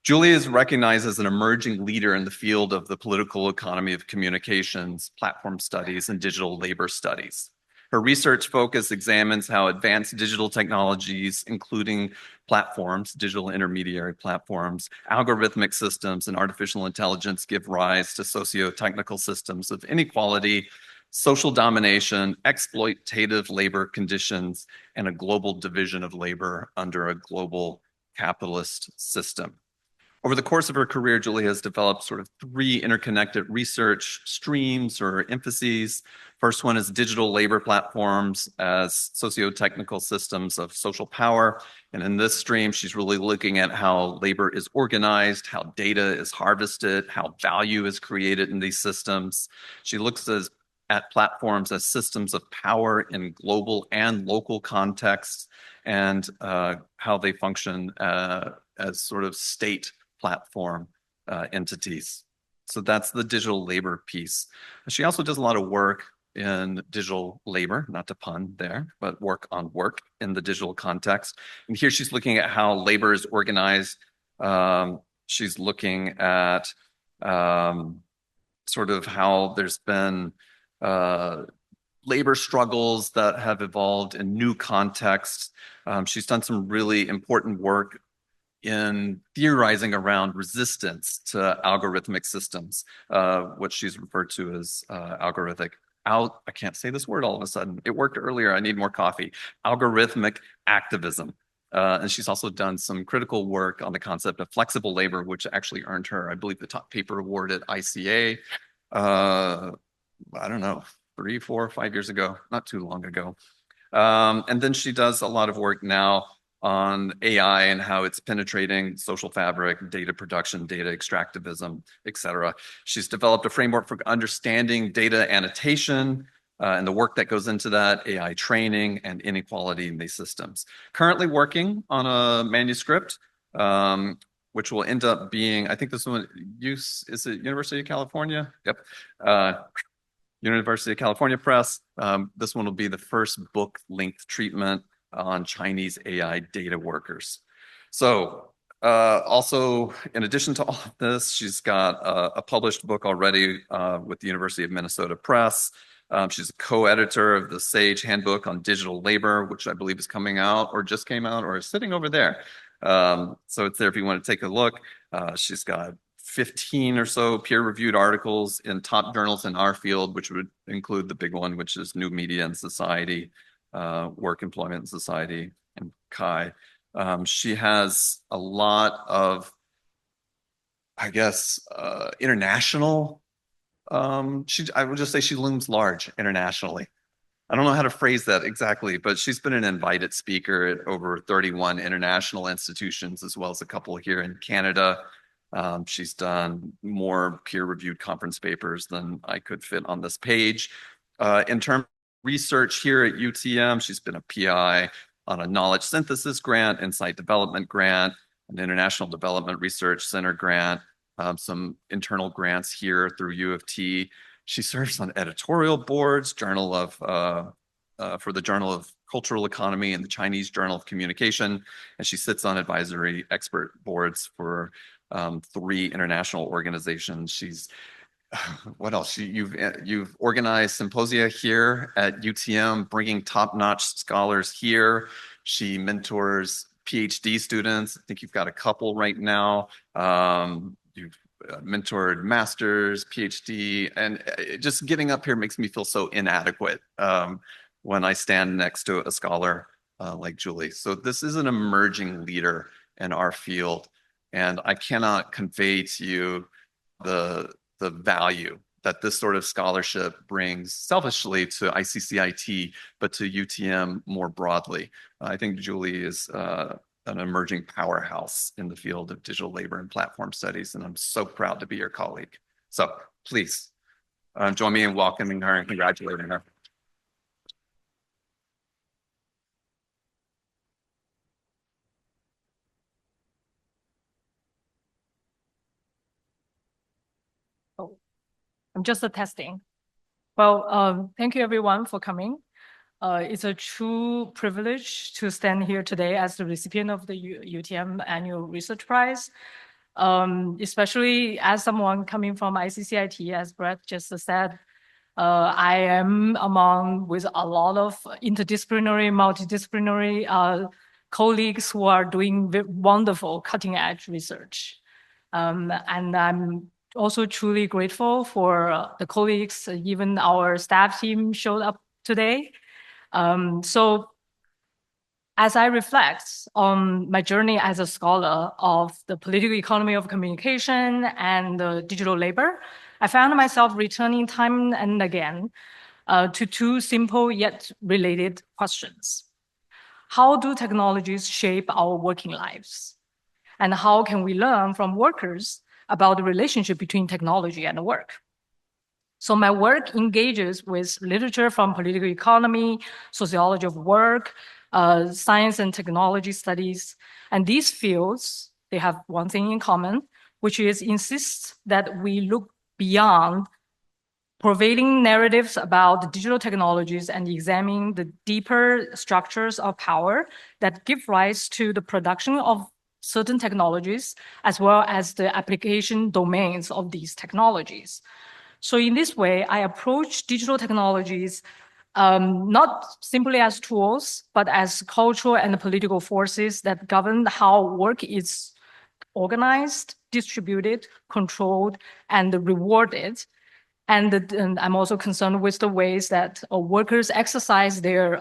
Julie is recognized as an emerging leader in the field of the political economy of communications, platform studies, and digital labor studies. Her research focus examines how advanced digital technologies, including platforms, digital intermediary platforms, algorithmic systems, and artificial intelligence give rise to socio-technical systems of inequality, social domination, exploitative labor conditions, and a global division of labor under a global capitalist system. Over the course of her career, Julie has developed sort of three interconnected research streams or emphases. First one is digital labor platforms as socio-technical systems of social power. And in this stream, she's really looking at how labor is organized, how data is harvested, how value is created in these systems. She looks at platforms as systems of power in global and local contexts, and how they function as sort of state platform entities. So that's the digital labor piece. She also does a lot of work in digital labor, not to pun there, but work on work in the digital context. And here she's looking at how labor is organized. She's looking at sort of how there's been labor struggles that have evolved in new contexts. She's done some really important work in theorizing around resistance to algorithmic systems, what she's referred to as I can't say this word all of a sudden. It worked earlier. I need more coffee. Algorithmic activism. And she's also done some critical work on the concept of flexible labor, which actually earned her, I believe, the top paper award at ICA. I don't know, 3, 4, 5 years ago, not too long ago. And then she does a lot of work now on AI and how it's penetrating social fabric, data production, data extractivism, et cetera. She's developed a framework for understanding data annotation and the work that goes into that, AI training and inequality in these systems. Currently working on a manuscript, which will end up being, I think this one, is it University of California? Yep. University of California Press. This one will be the first book-length treatment on Chinese AI data workers. So also, in addition to all of this, she's got a published book already with the University of Minnesota Press. She's a co-editor of the SAGE Handbook on Digital Labor, which I believe is coming out or just came out or is sitting over there. So it's there if you want to take a look. She's got 15 or so peer-reviewed articles in top journals in our field, which would include the big one, which is New Media and Society, Work, Employment and Society, and CHI. She has a lot of, I guess, international. I would just say she looms large internationally. I don't know how to phrase that exactly, but she's been an invited speaker at over 31 international institutions, as well as a couple here in Canada. She's done more peer-reviewed conference papers than I could fit on this page. In terms of research here at UTM, she's been a PI on a knowledge synthesis grant, insight development grant, an international development research center grant, some internal grants here through U of T. She serves on editorial boards, for the Journal of Cultural Economy and the Chinese Journal of Communication, and she sits on advisory expert boards for 3 international organizations. She's what else? You've organized symposia here at UTM, bringing top-notch scholars here. She mentors PhD students. I think you've got a couple right now. You've mentored masters, PhD, and just getting up here makes me feel so inadequate when I stand next to a scholar like Julie. So this is an emerging leader in our field, and I cannot convey to you the value that this sort of scholarship brings selfishly to ICCIT, but to UTM more broadly. I think Julie is an emerging powerhouse in the field of digital labor and platform studies, and I'm so proud to be your colleague. So please join me in welcoming her and congratulating her. I'm just testing. Well, thank you everyone for coming. It's a true privilege to stand here today as the recipient of the UTM Annual Research Prize, especially as someone coming from ICCIT, as Brett just said. I am with a lot of interdisciplinary, multidisciplinary colleagues who are doing wonderful cutting-edge research. And I'm also truly grateful for the colleagues, even our staff team showed up today. So as I reflect on my journey as a scholar of the political economy of communication and digital labor, I found myself returning time and again to 2 simple yet related questions. How do technologies shape our working lives? And how can we learn from workers about the relationship between technology and work? So my work engages with literature from political economy, sociology of work, science and technology studies. And these fields, they have one thing in common, which is insist that we look beyond prevailing narratives about the digital technologies and examine the deeper structures of power that give rise to the production of certain technologies, as well as the application domains of these technologies. So in this way, I approach digital technologies not simply as tools, but as cultural and political forces that govern how work is organized, distributed, controlled, and rewarded. And I'm also concerned with the ways that workers exercise their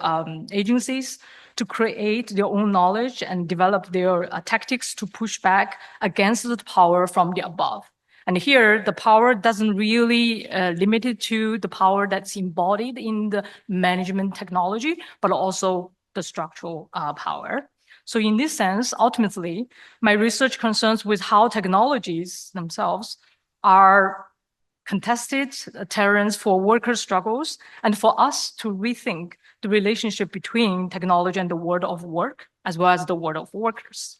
agencies to create their own knowledge and develop their tactics to push back against the power from the above. And here, the power doesn't really limit it to the power that's embodied in the management technology, but also the structural power. So in this sense, ultimately, my research concerns with how technologies themselves are contested terrains for worker struggles and for us to rethink the relationship between technology and the world of work, as well as the world of workers.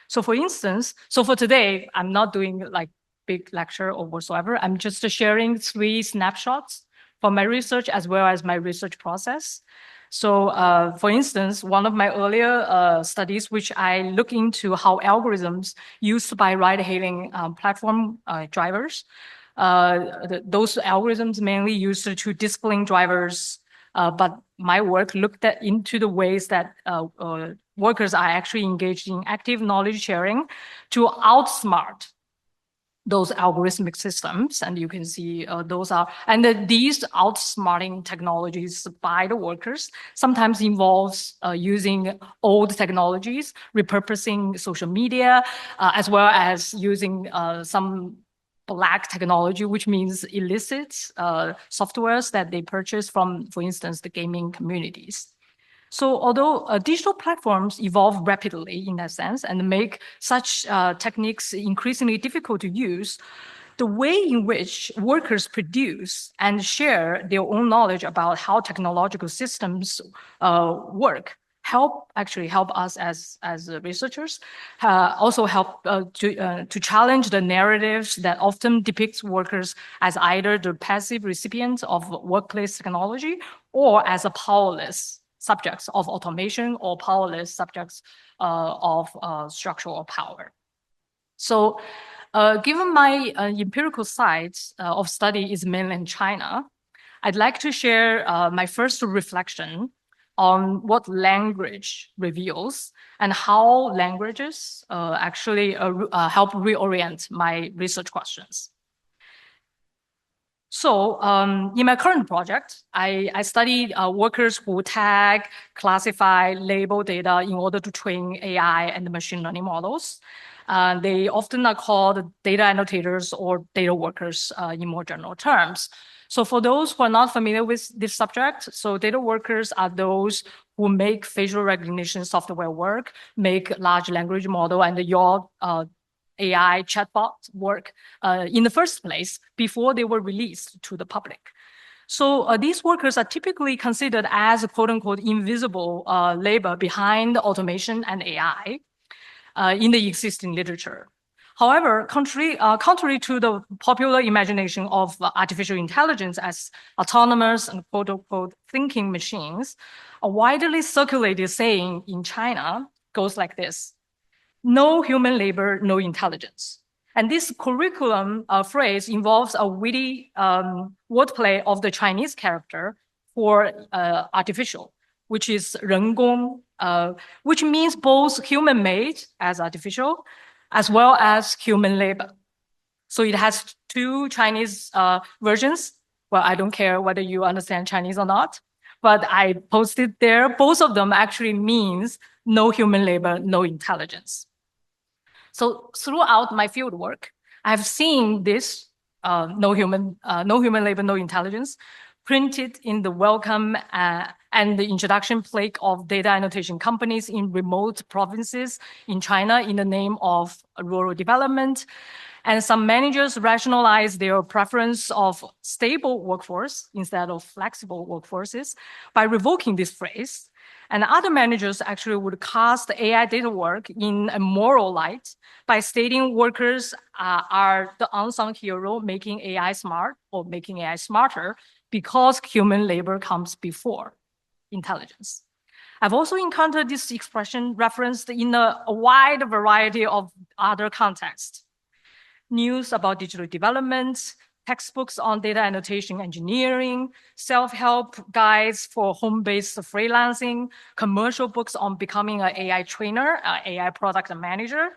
So for instance, for today, I'm not doing like big lecture or whatsoever. I'm just sharing 3 snapshots from my research as well as my research process. So for instance, one of my earlier studies, which I look into how algorithms used by ride-hailing platform drivers, those algorithms mainly used to discipline drivers, but my work looked into the ways that workers are actually engaged in active knowledge sharing to outsmart those algorithmic systems. And you can see these outsmarting technologies by the workers sometimes involves using old technologies, repurposing social media, as well as using some black technology, which means illicit softwares that they purchase from, for instance, the gaming communities. So although digital platforms evolve rapidly in that sense and make such techniques increasingly difficult to use, the way in which workers produce and share their own knowledge about how technological systems work help us as researchers, also help to challenge the narratives that often depicts workers as either the passive recipients of workplace technology or as a powerless subjects of automation or powerless subjects of structural power. So given my empirical side of study is mainland China, I'd like to share my first reflection on what language reveals and how languages actually help reorient my research questions. So in my current project, I studied workers who tag, classify, label data in order to train AI and machine learning models. They often are called data annotators or data workers in more general terms. So for those who are not familiar with this subject, so data workers are those who make facial recognition software work, make large language model, and your AI chatbot work in the first place before they were released to the public. So these workers are typically considered as quote unquote invisible labor behind automation and AI in the existing literature. However, contrary to the popular imagination of artificial intelligence as autonomous and quote unquote thinking machines, a widely circulated saying in China goes like this: no human labor, no intelligence. And this curriculum phrase involves a witty wordplay of the Chinese character for artificial, which is 人工, which means both human-made as artificial, as well as human labor. So it has 2 Chinese versions. Well, I don't care whether you understand Chinese or not, but I posted there. Both of them actually means no human labor, no intelligence. So throughout my field work, I've seen this no human labor, no intelligence printed in the welcome and the introduction plaque of data annotation companies in remote provinces in China in the name of rural development. And some managers rationalize their preference of stable workforce instead of flexible workforces by revoking this phrase. And other managers actually would cast AI data work in a moral light by stating workers are the unsung hero making AI smart or making AI smarter because human labor comes before intelligence. I've also encountered this expression referenced in a wide variety of other contexts. News about digital development, textbooks on data annotation engineering, self-help guides for home-based freelancing, commercial books on becoming an AI trainer, AI product manager,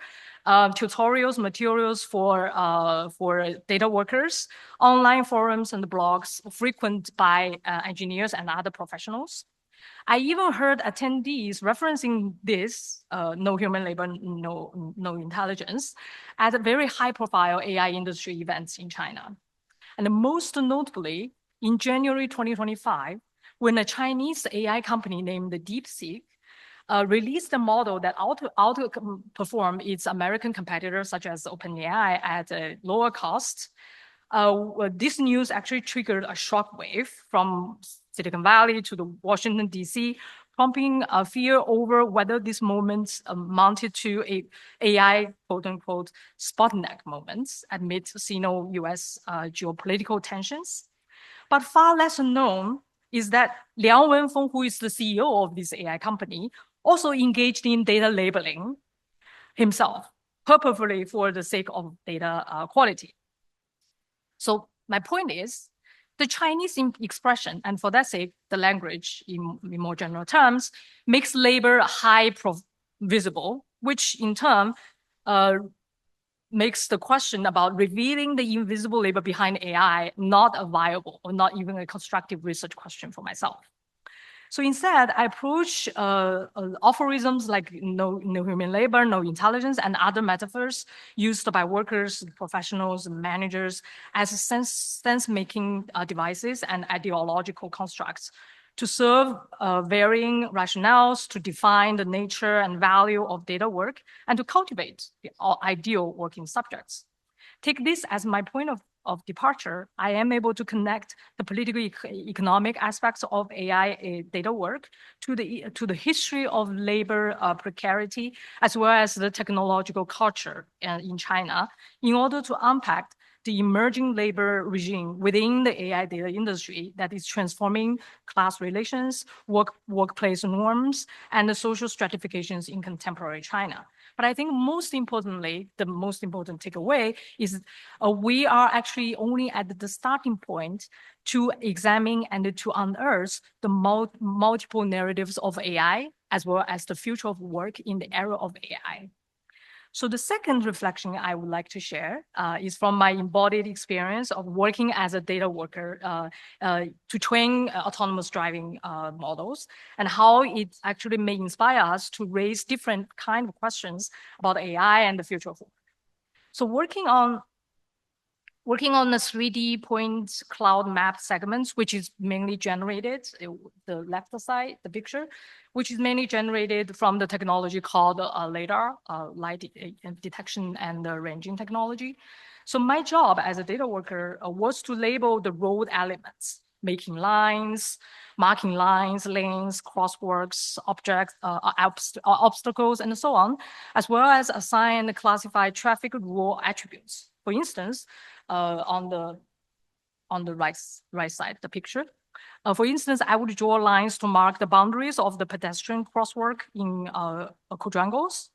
tutorials, materials for data workers, online forums and blogs frequented by engineers and other professionals. I even heard attendees referencing this, no human labor, no intelligence, at very high-profile AI industry events in China. And most notably, in January 2025, when a Chinese AI company named DeepSeek released a model that outperformed its American competitors, such as OpenAI, at a lower cost, this news actually triggered a shockwave from Silicon Valley to the Washington, D.C., prompting a fear over whether this moment amounted to a AI, quote unquote, Sputnik moments amid Sino-US geopolitical tensions. But far less known is that Liang Wenfeng, who is the CEO of this AI company, also engaged in data labeling himself, purposefully for the sake of data quality. So my point is, the Chinese expression, and for that sake, the language in more general terms, makes labor visible, which in turn makes the question about revealing the invisible labor behind AI not a viable or not even a constructive research question for myself. So instead, I approach aphorisms like no human labor, no intelligence, and other metaphors used by workers, professionals, managers as sense-making devices and ideological constructs to serve varying rationales to define the nature and value of data work and to cultivate the ideal working subjects. Take this as my point of departure. I am able to connect the political economic aspects of AI data work to the history of labor precarity, as well as the technological culture in China, in order to unpack the emerging labor regime within the AI data industry that is transforming class relations, workplace norms, and the social stratifications in contemporary China. But I think most importantly, the most important takeaway is we are actually only at the starting point to examine and to unearth the multiple narratives of AI, as well as the future of work in the era of AI. So the second reflection I would like to share is from my embodied experience of working as a data worker to train autonomous driving models, and how it actually may inspire us to raise different kind of questions about AI and the future of work. So working on the 3D point cloud map segments, which is mainly generated, the left side, the picture, which is mainly generated from the technology called LiDAR, light detection and ranging technology. So my job as a data worker was to label the road elements, making lines, marking lines, lanes, crosswalks, objects, obstacles, and so on, as well as assign and classify traffic rule attributes. For instance, on the right side, the picture. For instance, I would draw lines to mark the boundaries of the pedestrian crosswalk in quadrangles.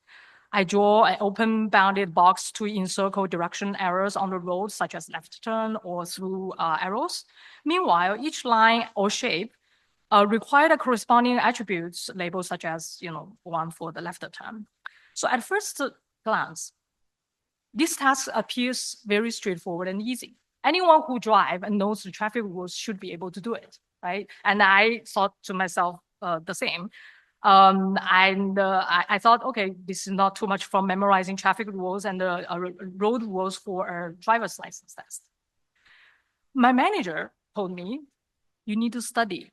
I draw an open bounded box to encircle direction errors on the road, such as left turn or through arrows. Meanwhile, each line or shape required a corresponding attributes labels, such as one for the left turn. So at first glance, this task appears very straightforward and easy. Anyone who drives and knows the traffic rules should be able to do it, right? And I thought to myself the same. I thought, okay, this is not too much from memorizing traffic rules and road rules for a driver's license test. My manager told me, you need to study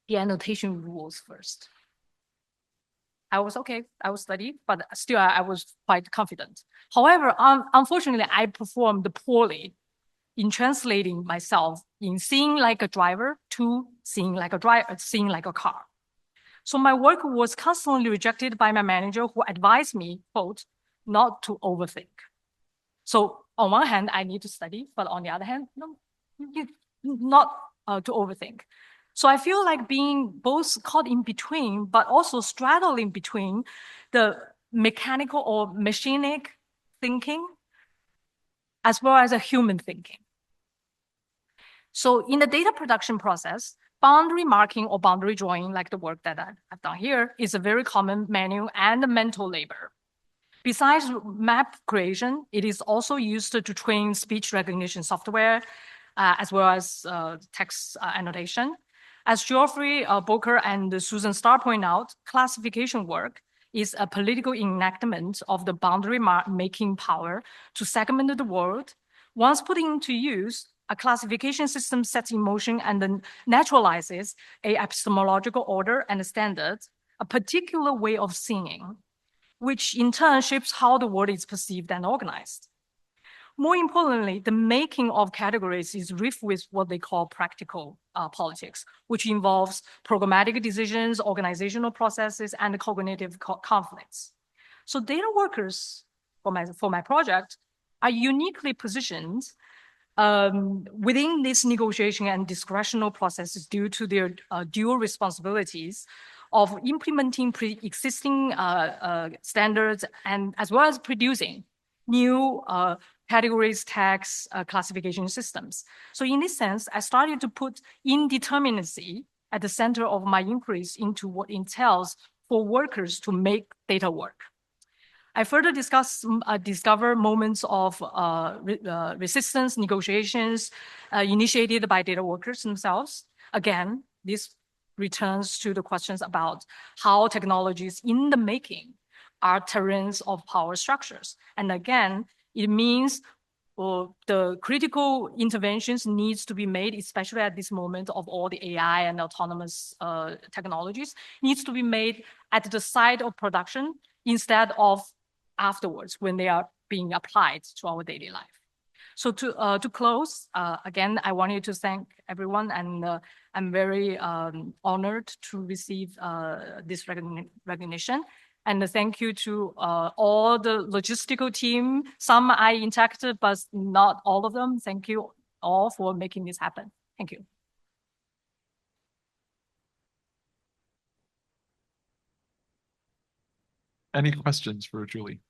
the annotation rules first. I was okay, I will study, but still I was quite confident. However, unfortunately, I performed poorly in translating myself in seeing like a driver to seeing like a car. So my work was constantly rejected by my manager, who advised me, quote, not to overthink. So on one hand, I need to study, but on the other hand, no, not to overthink. So I feel like being both caught in between, but also straddling between the mechanical or machinic thinking, as well as a human thinking. So in the data production process, boundary marking or boundary drawing, like the work that I've done here, is a very common manual and mental labor. Besides map creation, it is also used to train speech recognition software, as well as text annotation. As Geoffrey Booker and Susan Starr point out, classification work is a political enactment of the boundary-making power to segment the world. Once put into use, a classification system sets in motion and then naturalizes a epistemological order and standards, a particular way of seeing, which in turn shapes how the world is perceived and organized. More importantly, the making of categories is rife with what they call practical politics, which involves programmatic decisions, organizational processes, and cognitive conflicts. So data workers, for my project, are uniquely positioned within this negotiation and discretional processes due to their dual responsibilities of implementing pre-existing standards and as well as producing new categories, tags, classification systems. So in this sense, I started to put indeterminacy at the center of my inquiries into what entails for workers to make data work. I further discover moments of resistance, negotiations initiated by data workers themselves. Again, this returns to the questions about how technologies in the making are terrains of power structures. And again, it means the critical interventions needs to be made, especially at this moment of all the AI and autonomous technologies, needs to be made at the site of production instead of afterwards when they are being applied to our daily life. So to close, again, I wanted to thank everyone, and I'm very honored to receive this recognition. And thank you to all the logistical team. Some I interacted, but not all of them. Thank you all for making this happen. Thank you. Any questions for Julie?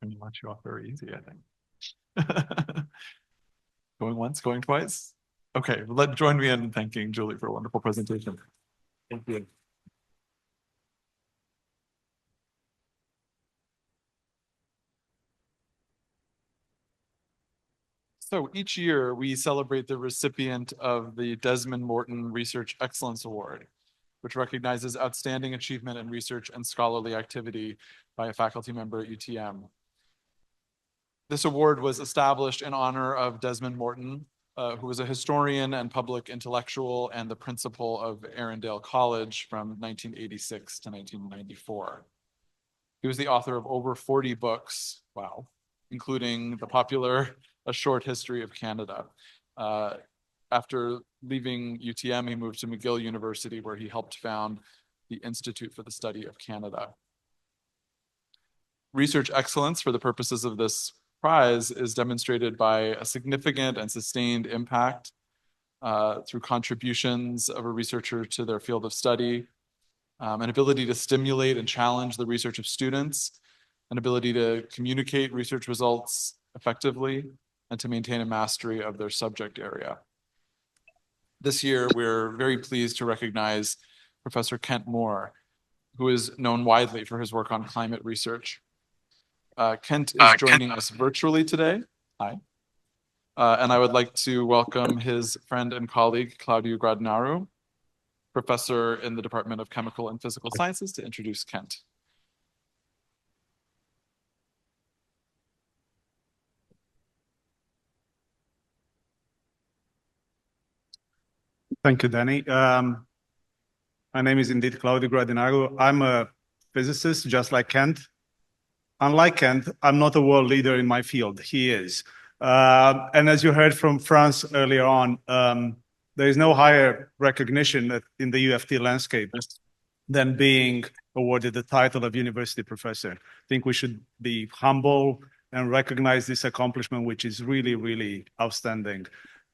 I'm going to let you off very easy, I think. Going once, going twice? Okay, join me in thanking Julie for a wonderful presentation. Thank you. So each year we celebrate the recipient of the Desmond Morton Research Excellence Award, which recognizes outstanding achievement in research and scholarly activity by a faculty member at UTM. This award was established in honor of Desmond Morton, who was a historian and public intellectual and the principal of Arundel College from 1986 to 1994. He was the author of over 40 books, wow, including the popular A Short History of Canada. After leaving UTM, he moved to McGill University, where he helped found the Institute for the Study of Canada. Research excellence, for the purposes of this prize, is demonstrated by a significant and sustained impact through contributions of a researcher to their field of study, an ability to stimulate and challenge the research of students, an ability to communicate research results effectively, and to maintain a mastery of their subject area. This year, we're very pleased to recognize Professor Kent Moore, who is known widely for his work on climate research. Kent is joining us virtually today. Hi. And I would like to welcome his friend and colleague, Claudio Gradinaru, professor in the Department of Chemical and Physical Sciences, to introduce Kent. Thank you, Danny. My name is indeed Claudio Gradinaru. I'm a physicist, just like Kent. Unlike Kent, I'm not a world leader in my field. He is. And as you heard from France earlier on, there is no higher recognition in the UFT landscape than being awarded the title of university professor. I think we should be humble and recognize this accomplishment, which is really, really outstanding.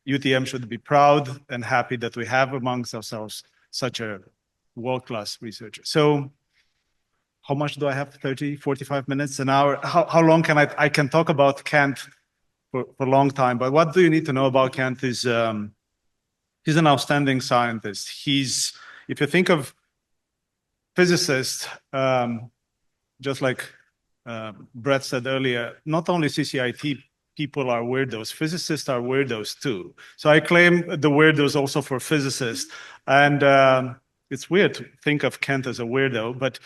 UTM should be proud and happy that we have amongst ourselves such a world-class researcher. So how much do I have? 30, 45 minutes, an hour? How long can I can talk about Kent for a long time, but what do you need to know about Kent is he's an outstanding scientist. If you think of physicists, just like Brett said earlier, not only CCIT people are weirdos, physicists are weirdos too. So I claim the weirdos also for physicists. And it's weird to think of Kent as a weirdo, but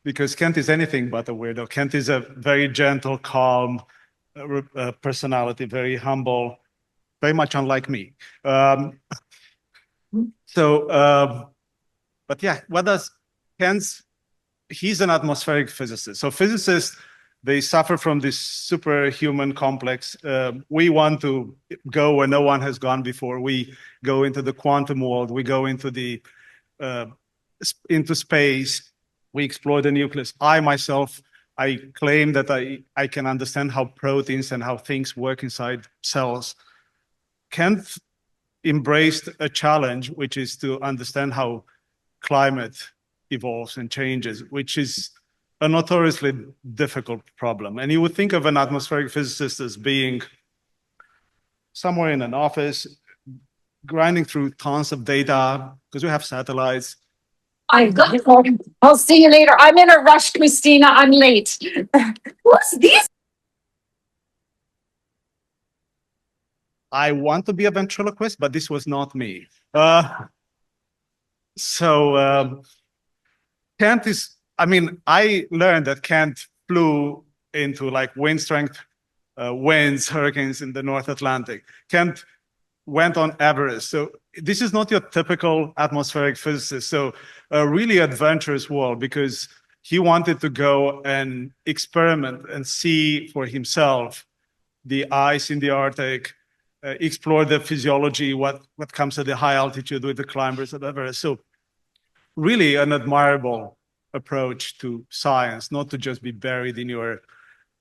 because Kent is anything but a weirdo. Kent is a very gentle, calm personality, very humble, very much unlike me. But yeah, what does Kent's, he's an atmospheric physicist. So physicists, they suffer from this superhuman complex. We want to go where no one has gone before. We go into the quantum world. We go into space. We explore the nucleus. I myself, I claim that I can understand how proteins and how things work inside cells. Kent embraced a challenge, which is to understand how climate evolves and changes, which is a notoriously difficult problem. And you would think of an atmospheric physicist as being somewhere in an office, grinding through tons of data, because we have satellites. I'll see you later. I'm in a rush, Christina. I'm late. What's this? I want to be a ventriloquist, but this was not me. Kent is, I mean, I learned that Kent flew into like wind strength winds, hurricanes in the North Atlantic. Kent went on Everest. So this is not your typical atmospheric physicist. So a really adventurous world, because he wanted to go and experiment and see for himself the ice in the Arctic, explore the physiology, what comes at the high altitude with the climbers at Everest. So really an admirable approach to science, not to just be buried in your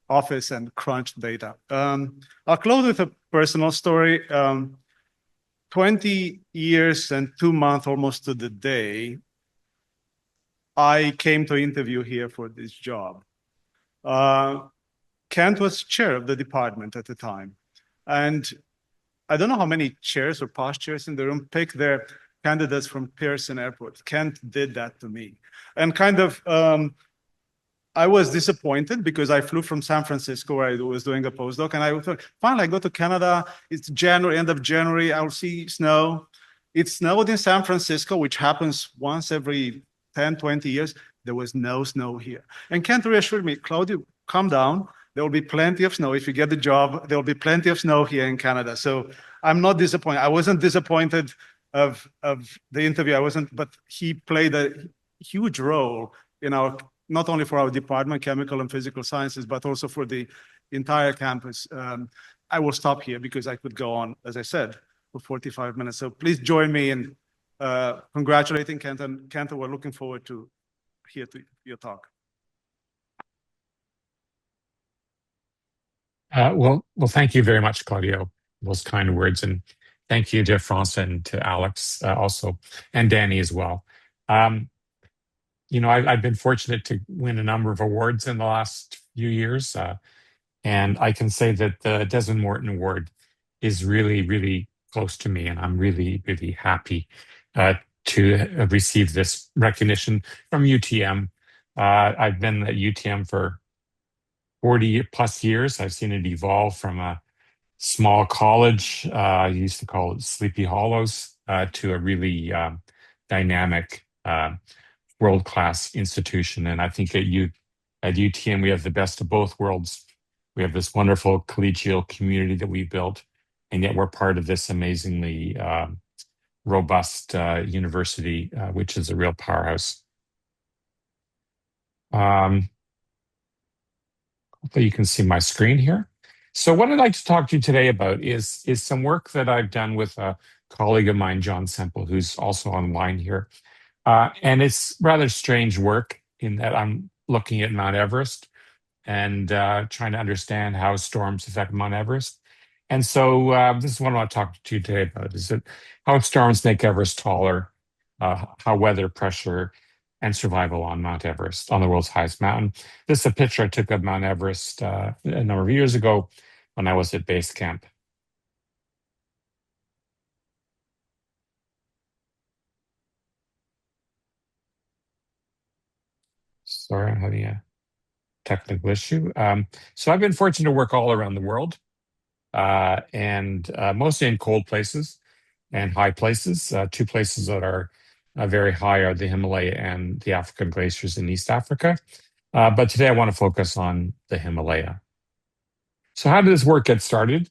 office and crunch data. I'll close with a personal story. 20 years and 2 months almost to the day, I came to interview here for this job. Kent was chair of the department at the time. And I don't know how many chairs or past chairs in the room picked their candidates from Pearson Airport. Kent did that to me. And kind of, I was disappointed because I flew from San Francisco where I was doing a postdoc, and I thought, finally, I go to Canada. It's January, end of January. I'll see snow. It snowed in San Francisco, which happens once every 10, 20 years. There was no snow here. And Kent reassured me, Claudio, calm down. There will be plenty of snow. If you get the job, there will be plenty of snow here in Canada. So I'm not disappointed. I wasn't disappointed of the interview. I wasn't, but he played a huge role in our, not only for our department, chemical and physical sciences, but also for the entire campus. I will stop here because I could go on, as I said, for 45 minutes. So please join me in congratulating Kent. And Kent, we're looking forward to hear your talk. Well, thank you very much, Claudio, those kind words. And thank you to France and to Alex also, and Danny as well. You know, I've been fortunate to win a number of awards in the last few years. And I can say that the Desmond Morton Award is really, really close to me. And I'm really, really happy to receive this recognition from UTM. I've been at UTM for 40 plus years. I've seen it evolve from a small college, I used to call it Sleepy Hollows, to a really dynamic world-class institution. And I think at UTM, we have the best of both worlds. We have this wonderful collegial community that we built, and yet we're part of this amazingly robust university, which is a real powerhouse. Hopefully you can see my screen here. So what I'd like to talk to you today about is some work that I've done with a colleague of mine, John Semple, who's also online here. And it's rather strange work in that I'm looking at Mount Everest and trying to understand how storms affect Mount Everest. And so this is what I want to talk to you today about, is that how storms make Everest taller, how weather, pressure, and survival on Mount Everest, on the world's highest mountain. This is a picture I took of Mount Everest a number of years ago when I was at base camp. Sorry, I'm having a technical issue. So I've been fortunate to work all around the world, and mostly in cold places and high places. Two places that are very high are the Himalaya and the African glaciers in East Africa. But today I want to focus on the Himalaya. So how did this work get started?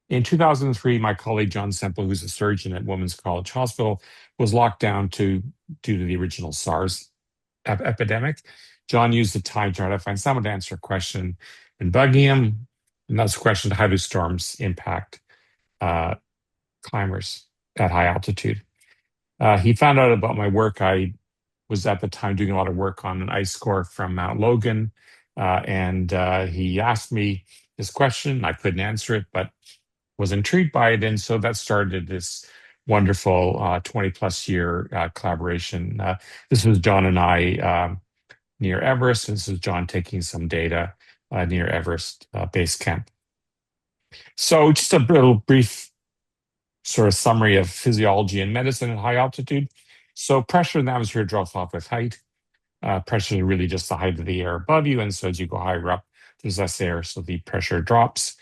In 2003, my colleague John Semple, who's a surgeon at Women's College Hospital, was locked down due to the original SARS epidemic. John used the time to try to find someone to answer a question in bugging and that's the question: how do storms impact climbers at high altitude? He found out about my work. I was at the time doing a lot of work on an ice core from Mount Logan, and he asked me this question. I couldn't answer it, but was intrigued by it, and so that started this wonderful 20 plus year collaboration. This was John and I near Everest. This is John taking some data near Everest Base Camp. So just a little brief sort of summary of physiology and medicine at high altitude. So pressure in the atmosphere drops off with height. Pressure is really just the height of the air above you. And so as you go higher up, there's less air, so the pressure drops.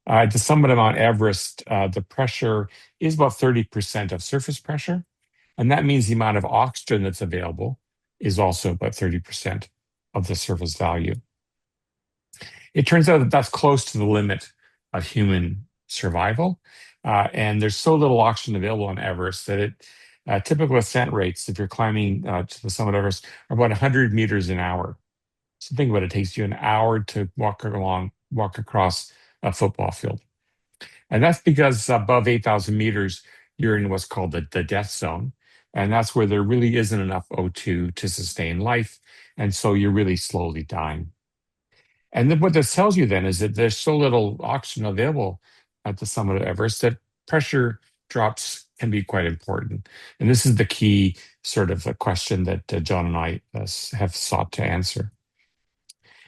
At the summit of Mount Everest, the pressure is about 30% of surface pressure. And that means the amount of oxygen that's available is also about 30% of the surface value. It turns out that that's close to the limit of human survival. And there's so little oxygen available on Everest that typical ascent rates, if you're climbing to the summit of Everest, are about 100 meters an hour. So think about it, it takes you an hour to walk across a football field. And that's because above 8,000 meters, you're in what's called the death zone. And that's where there really isn't enough O2 to sustain life. And so you're really slowly dying. And then what this tells you then is that there's so little oxygen available at the summit of Everest that pressure drops can be quite important. And this is the key sort of a question that John and I have sought to answer.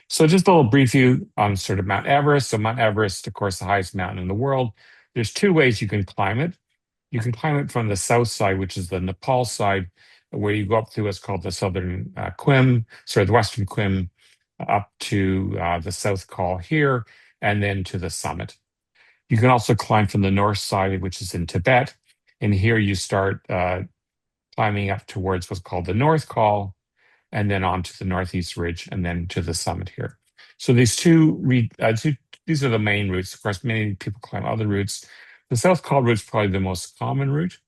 So just a little brief view on sort of Mount Everest. So Mount Everest, of course, the highest mountain in the world. There's two ways you can climb it. You can climb it from the south side, which is the Nepal side, where you go up to what's called the southern the western Quim, up to the south col here, and then to the summit. You can also climb from the north side, which is in Tibet. And here you start climbing up towards what's called the north col, and then on to the northeast ridge, and then to the summit here. So these these are the main routes. Of course, many people climb other routes. The south col route is probably the most common route.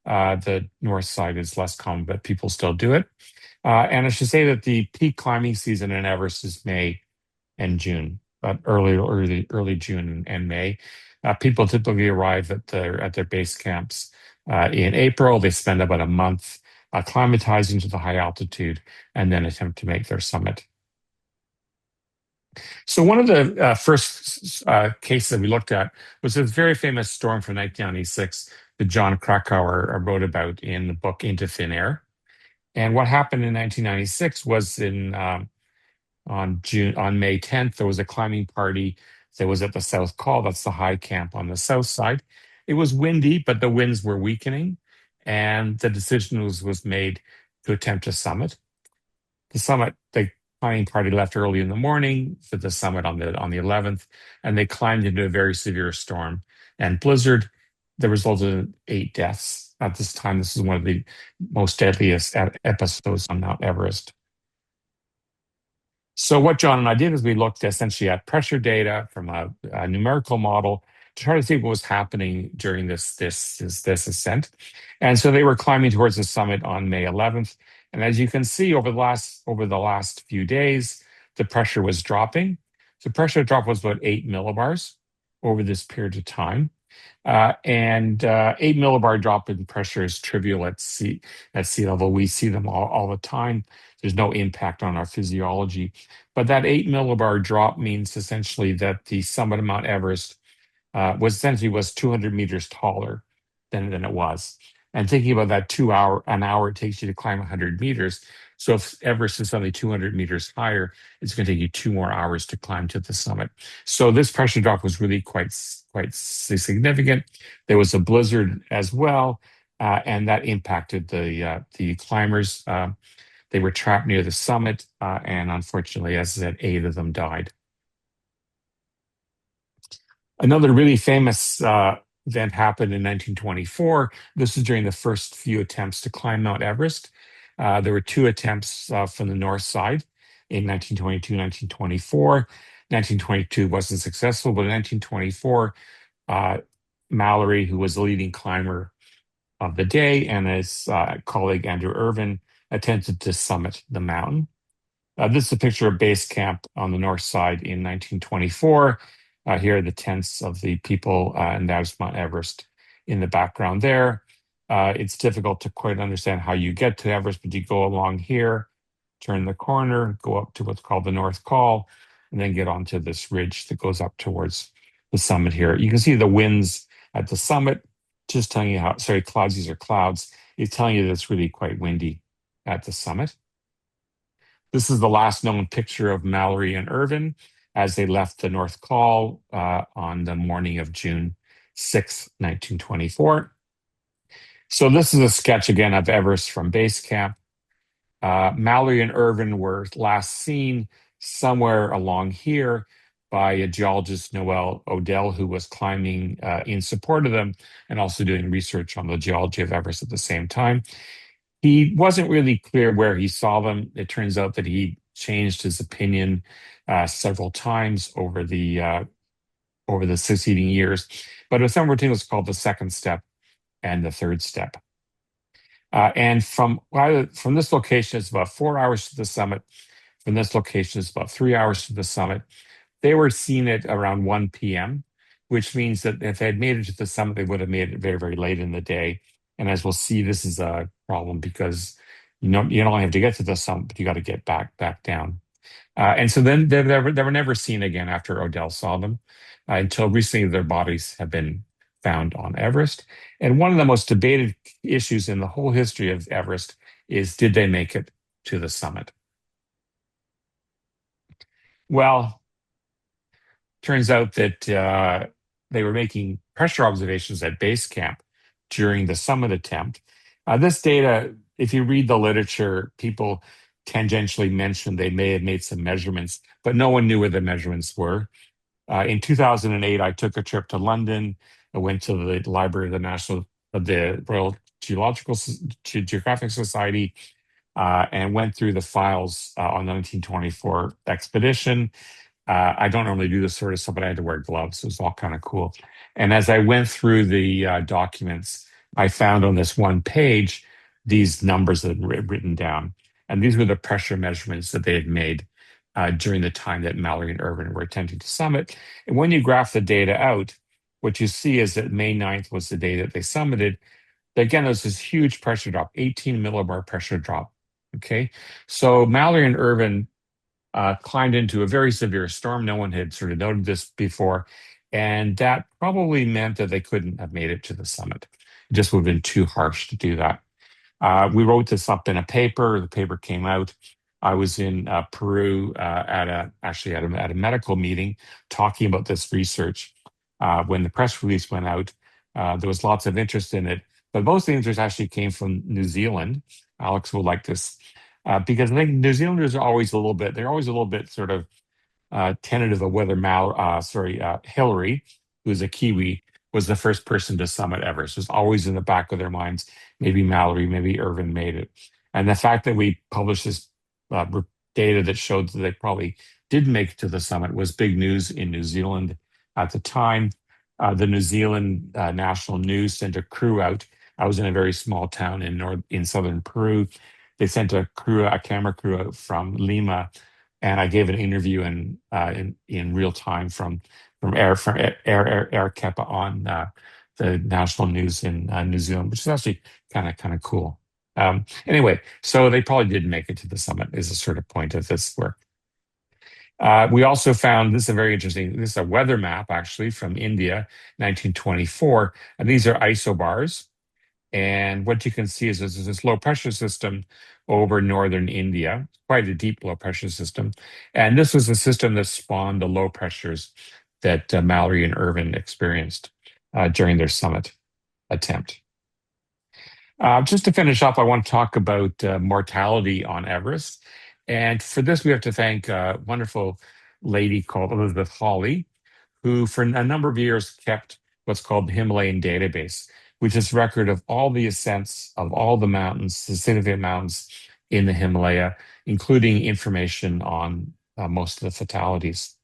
The north side is less common, but people still do it. And I should say that the peak climbing season in Everest is May and June, but early June and May. People typically arrive at their base camps in April. They spend about a month acclimatizing to the high altitude and then attempt to make their summit. So one of the first cases that we looked at was this very famous storm from 1996 that John Krakauer wrote about in the book Into Thin Air. And what happened in 1996 was on May 10th, there was a climbing party that was at the South Col. That's the high camp on the south side. It was windy, but the winds were weakening, and the decision was made to attempt a summit. The climbing party left early in the morning for the summit on the 11th, and they climbed into a very severe storm and blizzard that resulted in 8 deaths. At this time, this is one of the most deadliest episodes on Mount Everest. So what John and I did is we looked essentially at pressure data from a numerical model to try to see what was happening during this ascent. And so they were climbing towards the summit on May 11th. And as you can see, over the last few days, the pressure was dropping. The pressure drop was about 8 millibars over this period of time. And 8 millibar drop in pressure is trivial at sea level. We see them all the time. There's no impact on our physiology. But that 8 millibar drop means essentially that the summit of Mount Everest was 200 meters taller than it was. And thinking about that an hour it takes you to climb 100 meters. So if Everest is only 200 meters higher, it's going to take you 2 more hours to climb to the summit. So this pressure drop was really quite significant. There was a blizzard as well, and that impacted the climbers. They were trapped near the summit, and unfortunately, as I said, 8 of them died. Another really famous event happened in 1924. This is during the first few attempts to climb Mount Everest. There were 2 attempts from the north side in 1922, 1924. 1922 wasn't successful, but in 1924, Mallory, who was the leading climber of the day, and his colleague Andrew Irvin attempted to summit the mountain. This is a picture of base camp on the north side in 1924. Here are the tents of the people, and there's Mount Everest in the background there. It's difficult to quite understand how you get to Everest, but you go along here, turn the corner, go up to what's called the North Col, and then get onto this ridge that goes up towards the summit here. You can see the winds at the summit, just telling you how, sorry, clouds, these are clouds. It's telling you that it's really quite windy at the summit. This is the last known picture of Mallory and Irvin as they left the North Col on the morning of June 6, 1924. So this is a sketch again of Everest from base camp. Mallory and Irvin were last seen somewhere along here by a geologist, Noel Odell, who was climbing in support of them and also doing research on the geology of Everest at the same time. He wasn't really clear where he saw them. It turns out that he changed his opinion several times over the succeeding years. But it was somewhere between what's called the second step and the third step. And from this location, it's about 4 hours to the summit. From this location, it's about 3 hours to the summit. They were seen at around 1 p.m., which means that if they had made it to the summit, they would have made it very, very late in the day. And as we'll see, this is a problem because you don't only have to get to the summit, but you got to get back down. And so then they were never seen again after Odell saw them until recently their bodies have been found on Everest. And one of the most debated issues in the whole history of Everest is, did they make it to the summit? Well, turns out that they were making pressure observations at base camp during the summit attempt. This data, if you read the literature, people tangentially mentioned they may have made some measurements, but no one knew where the measurements were. In 2008, I took a trip to London. I went to the Library of the Royal Geographic Society and went through the files on the 1924 expedition. I don't normally do this sort of stuff, but I had to wear gloves. It was all kind of cool. And as I went through the documents, I found on this one page these numbers that had written down. And these were the pressure measurements that they had made during the time that Mallory and Irvin were attempting to summit. And when you graph the data out, what you see is that May 9th was the day that they summited. Again, there was this huge pressure drop, 18 millibar pressure drop. Okay. So Mallory and Irvin climbed into a very severe storm. No one had sort of noted this before. And that probably meant that they couldn't have made it to the summit. It just would have been too harsh to do that. We wrote this up in a paper. The paper came out. I was in Peru at a medical meeting talking about this research. When the press release went out, there was lots of interest in it, but most of the interest actually came from New Zealand. Alex will like this because I think New Zealanders are always a little bit sort of tentative of whether Hillary, who's a Kiwi, was the first person to summit Everest. It was always in the back of their minds. Maybe Mallory, maybe Irvin made it. And the fact that we published this data that showed that they probably didn't make it to the summit was big news in New Zealand at the time. The New Zealand National News sent a crew out. I was in a very small town in southern Peru. They sent a camera crew out from Lima, and I gave an interview in real time from Air Kepa on the national news in New Zealand, which is actually kind of cool. Anyway, so they probably didn't make it to the summit is the sort of point of this work. We also found, this is a weather map actually from India, 1924, and these are isobars. And what you can see is there's this low pressure system over northern India, quite a deep low pressure system. And this was the system that spawned the low pressures that Mallory and Irvin experienced during their summit attempt. Just to finish up, I want to talk about mortality on Everest. And for this, we have to thank a wonderful lady called Elizabeth Hawley, who for a number of years kept what's called the Himalayan database, which is record of all the ascents of all the mountains, the significant mountains in the Himalaya, including information on most of the fatalities.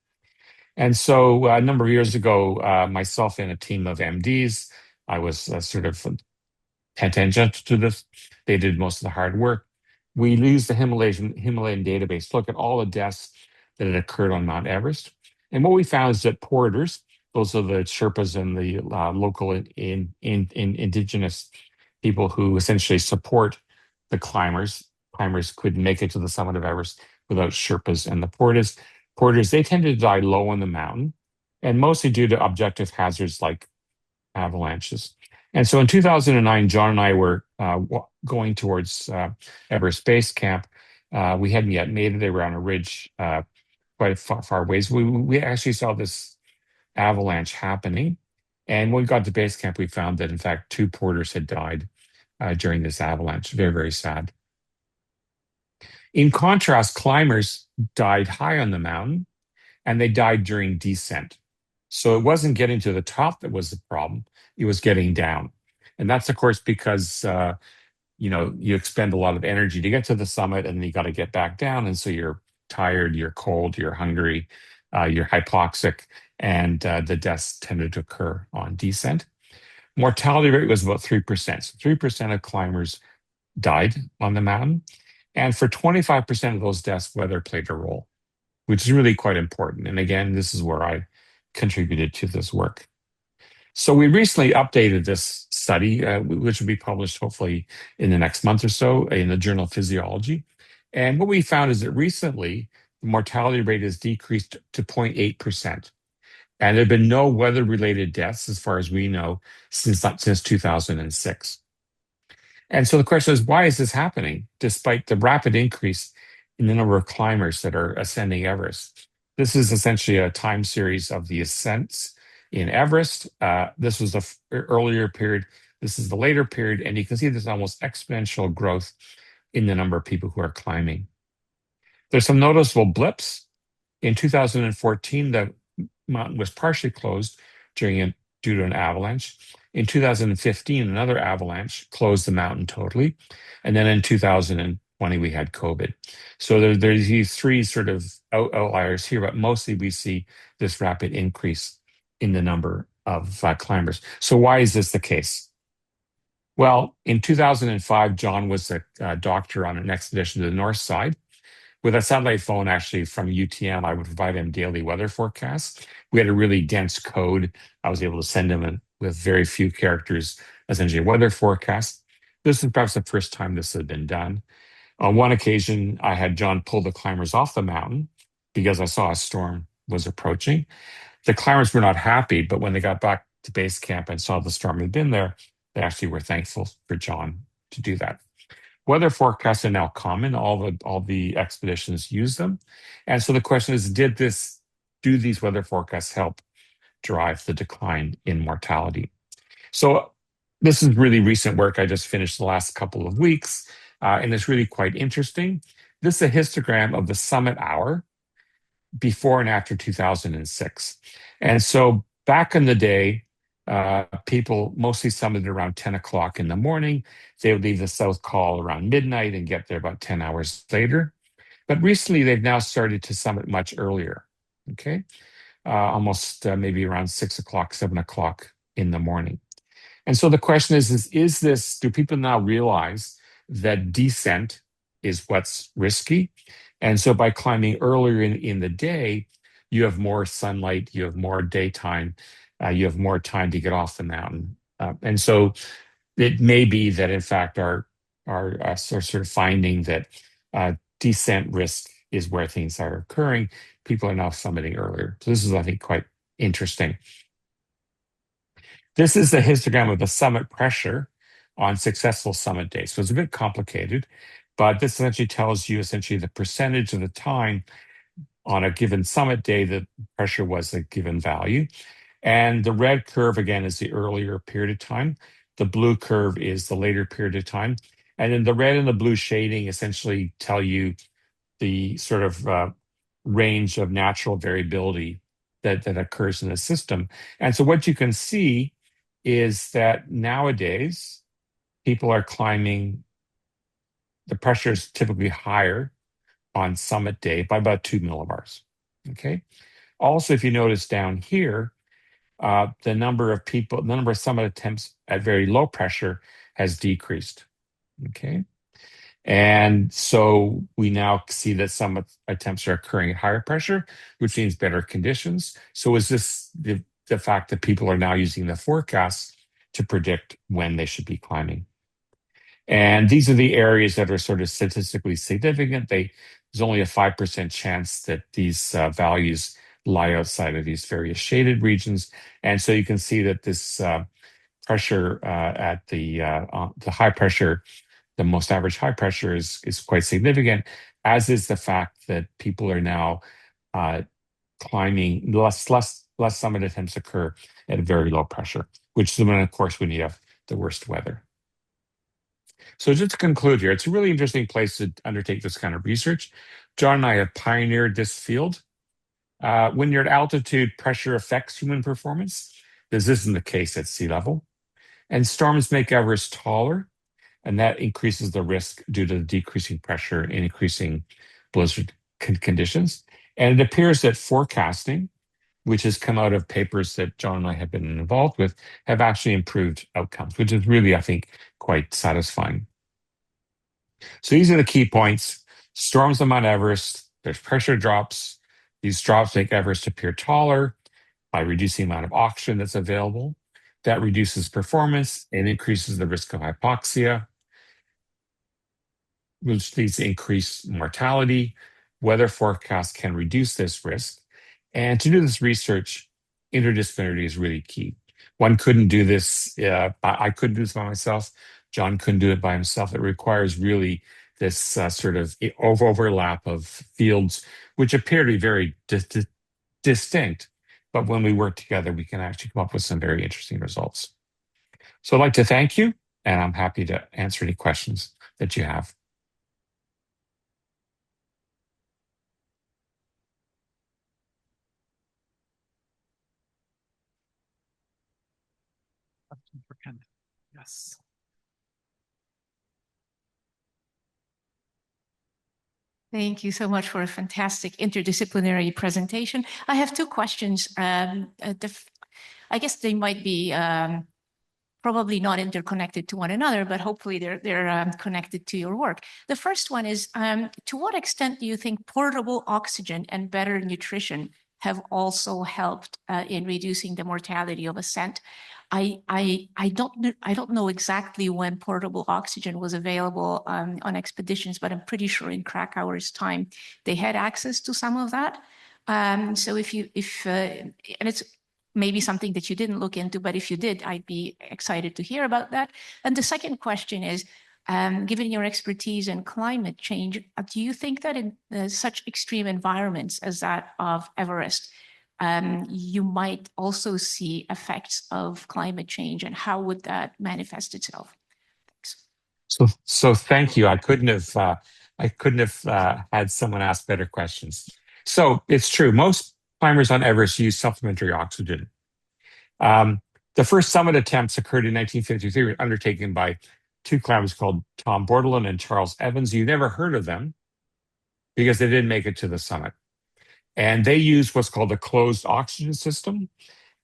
And so a number of years ago, myself and a team of MDs, I was sort of tangential to this. They did most of the hard work. We used the Himalayan database to look at all the deaths that had occurred on Mount Everest. And what we found is that porters, those are the Sherpas and the local indigenous people who essentially support the climbers. Climbers couldn't make it to the summit of Everest without Sherpas and the porters, they tended to die low on the mountain, and mostly due to objective hazards like avalanches. And so in 2009, John and I were going towards Everest Base Camp. We hadn't yet made it. They were on a ridge quite far ways. We actually saw this avalanche happening. And when we got to base camp, we found that, in fact, 2 porters had died during this avalanche. Very, very sad. In contrast, climbers died high on the mountain, and they died during descent. So it wasn't getting to the top that was the problem. It was getting down. And that's, of course, because you expend a lot of energy to get to the summit, and then you got to get back down. And so you're tired, you're cold, you're hungry, you're hypoxic, and the deaths tended to occur on descent. Mortality rate was about 3%. So 3% of climbers died on the mountain. And for 25% of those deaths, weather played a role, which is really quite important. And again, this is where I contributed to this work. So we recently updated this study, which will be published hopefully in the next month or so in the Journal of Physiology. And what we found is that recently, the mortality rate has decreased to 0.8%. And there have been no weather-related deaths, as far as we know, since 2006. And so the question is, why is this happening, despite the rapid increase in the number of climbers that are ascending Everest? This is essentially a time series of the ascents in Everest. This was the earlier period. This is the later period. And you can see this almost exponential growth in the number of people who are climbing. There's some noticeable blips. In 2014, the mountain was partially closed due to an avalanche. In 2015, another avalanche closed the mountain totally. And then in 2020, we had COVID. So there's these 3 sort of outliers here, but mostly we see this rapid increase in the number of climbers. So why is this the case? Well, in 2005, John was a doctor on an expedition to the north side. With a satellite phone, actually, from UTM, I would provide him daily weather forecasts. We had a really dense code. I was able to send him with very few characters, essentially a weather forecast. This is perhaps the first time this had been done. On one occasion, I had John pull the climbers off the mountain because I saw a storm was approaching. The climbers were not happy, but when they got back to base camp and saw the storm had been there, they actually were thankful for John to do that. Weather forecasts are now common. All the expeditions use them. And so the question is, do these weather forecasts help drive the decline in mortality? So this is really recent work. I just finished the last couple of weeks, and it's really quite interesting. This is a histogram of the summit hour before and after 2006. And so back in the day, people mostly summited around 10 o'clock in the morning. They would leave the South Col around midnight and get there about 10 hours later. But recently, they've now started to summit much earlier, okay? Almost maybe around 6 o'clock, 7 o'clock in the morning. And so the question is this, do people now realize that descent is what's risky? And so by climbing earlier in the day, you have more sunlight, you have more daytime, you have more time to get off the mountain. And so it may be that, in fact, our sort of finding that descent risk is where things are occurring. People are now summiting earlier. So this is, I think, quite interesting. This is the histogram of the summit pressure on successful summit days. So it's a bit complicated, but this essentially tells you the percentage of the time on a given summit day that pressure was a given value. And the red curve, again, is the earlier period of time. The blue curve is the later period of time. And then the red and the blue shading essentially tell you the sort of range of natural variability that occurs in the system. And so what you can see is that nowadays people are climbing, the pressure is typically higher on summit day by about 2 millibars. Okay. Also, if you notice down here, the number of summit attempts at very low pressure has decreased. Okay. And so we now see that some attempts are occurring at higher pressure, which means better conditions. So is this the fact that people are now using the forecasts to predict when they should be climbing? And these are the areas that are sort of statistically significant. There's only a 5% chance that these values lie outside of these various shaded regions. And so you can see that this pressure at the high pressure, the most average high pressure is quite significant, as is the fact that people are now climbing, less summit attempts occur at very low pressure, which is when, of course, when you have the worst weather. So just to conclude here, it's a really interesting place to undertake this kind of research. John and I have pioneered this field. When you're at altitude, pressure affects human performance. This isn't the case at sea level. And storms make Everest taller, and that increases the risk due to the decreasing pressure and increasing blizzard conditions. And it appears that forecasting, which has come out of papers that John and I have been involved with, have actually improved outcomes, which is really, I think, quite satisfying. So these are the key points. Storms on Mount Everest, there's pressure drops. These drops make Everest appear taller by reducing the amount of oxygen that's available. That reduces performance and increases the risk of hypoxia, which leads to increased mortality. Weather forecasts can reduce this risk. And to do this research, interdisciplinarity is really key. One couldn't do this, I couldn't do this by myself. John couldn't do it by himself. It requires really this sort of overlap of fields, which appear to be very distinct. But when we work together, we can actually come up with some very interesting results. So I'd like to thank you, and I'm happy to answer any questions that you have. Yes. Thank you so much for a fantastic interdisciplinary presentation. I have two questions. I guess they might be probably not interconnected to one another, but hopefully they're connected to your work. The first one is, to what extent do you think portable oxygen and better nutrition have also helped in reducing the mortality of ascent? I don't know exactly when portable oxygen was available on expeditions, but I'm pretty sure in Krakauer's time they had access to some of that. So and it's maybe something that you didn't look into, but if you did, I'd be excited to hear about that. And the second question is, given your expertise in climate change, do you think that in such extreme environments as that of Everest, you might also see effects of climate change, and how would that manifest itself? Thanks. So thank you. I couldn't have had someone ask better questions. So it's true. Most climbers on Everest use supplementary oxygen. The first summit attempts occurred in 1953, undertaken by two climbers called Tom Bordelon and Charles Evans. You never heard of them because they didn't make it to the summit. And they use what's called a closed oxygen system.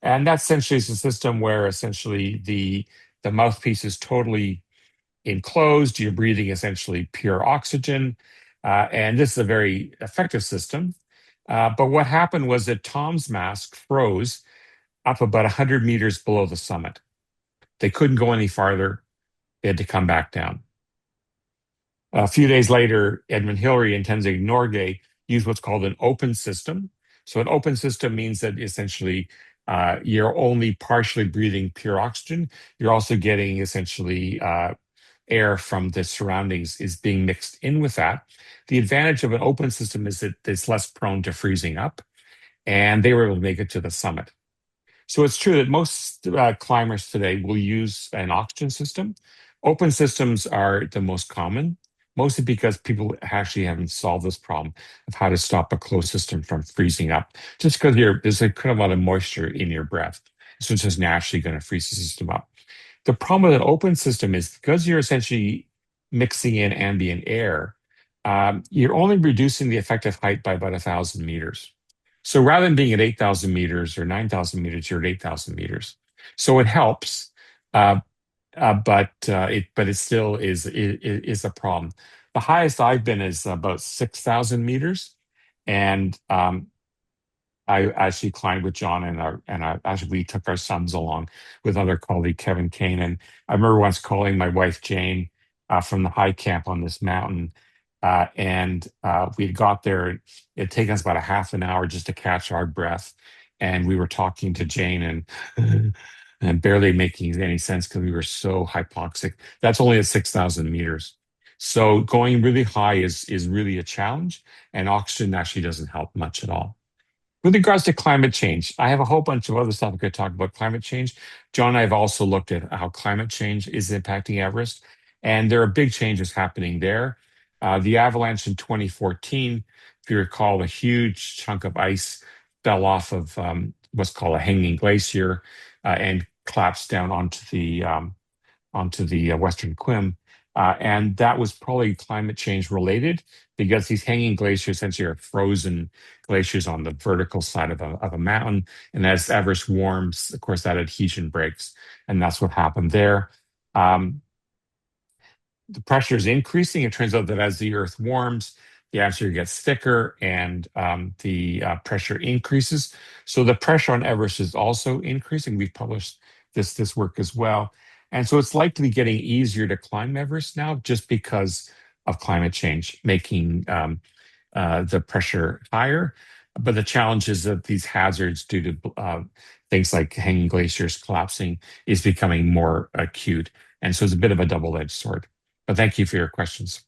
And that essentially is a system where essentially the mouthpiece is totally enclosed. You're breathing essentially pure oxygen. And this is a very effective system. But what happened was that Tom's mask froze up about 100 meters below the summit. They couldn't go any farther. They had to come back down. A few days later, Edmund Hillary and Tenzing Norgay used what's called an open system. So an open system means that essentially you're only partially breathing pure oxygen. You're also getting essentially air from the surroundings is being mixed in with that. The advantage of an open system is that it's less prone to freezing up, and they were able to make it to the summit. So it's true that most climbers today will use an oxygen system. Open systems are the most common, mostly because people actually haven't solved this problem of how to stop a closed system from freezing up. Just because there's a kind of a lot of moisture in your breath, so it's just naturally going to freeze the system up. The problem with an open system is because you're essentially mixing in ambient air, you're only reducing the effective height by about 1,000 meters. So rather than being at 8,000 meters or 9,000 meters, you're at 8,000 meters. So it helps, uh, but it still is a problem. The highest I've been is about 6,000 meters, and I actually climbed with John actually we took our sons along with other colleague Kevin Kane. And I remember once calling my wife Jane from the high camp on this mountain. And we got there. It had taken us about a half an hour just to catch our breath. And we were talking to Jane and barely making any sense because we were so hypoxic. That's only at 6,000 meters. So going really high is really a challenge, and oxygen actually doesn't help much at all. With regards to climate change, I have a whole bunch of other stuff I could talk about climate change. John and I have also looked at how climate change is impacting Everest, and there are big changes happening there. The avalanche in 2014, if you recall, a huge chunk of ice fell off of what's called a hanging glacier and collapsed down onto the Western Quim. And that was probably climate change related because these hanging glaciers essentially are frozen glaciers on the vertical side of a mountain. And as Everest warms, of course, that adhesion breaks. And that's what happened there. The pressure is increasing. It turns out that as the Earth warms, the atmosphere gets thicker and the pressure increases. So the pressure on Everest is also increasing. We've published this work as well. And so it's likely getting easier to climb Everest now just because of climate change, making the pressure higher. But the challenge is that these hazards due to things like hanging glaciers collapsing is becoming more acute. And so it's a bit of a double-edged sword. But thank you for your questions.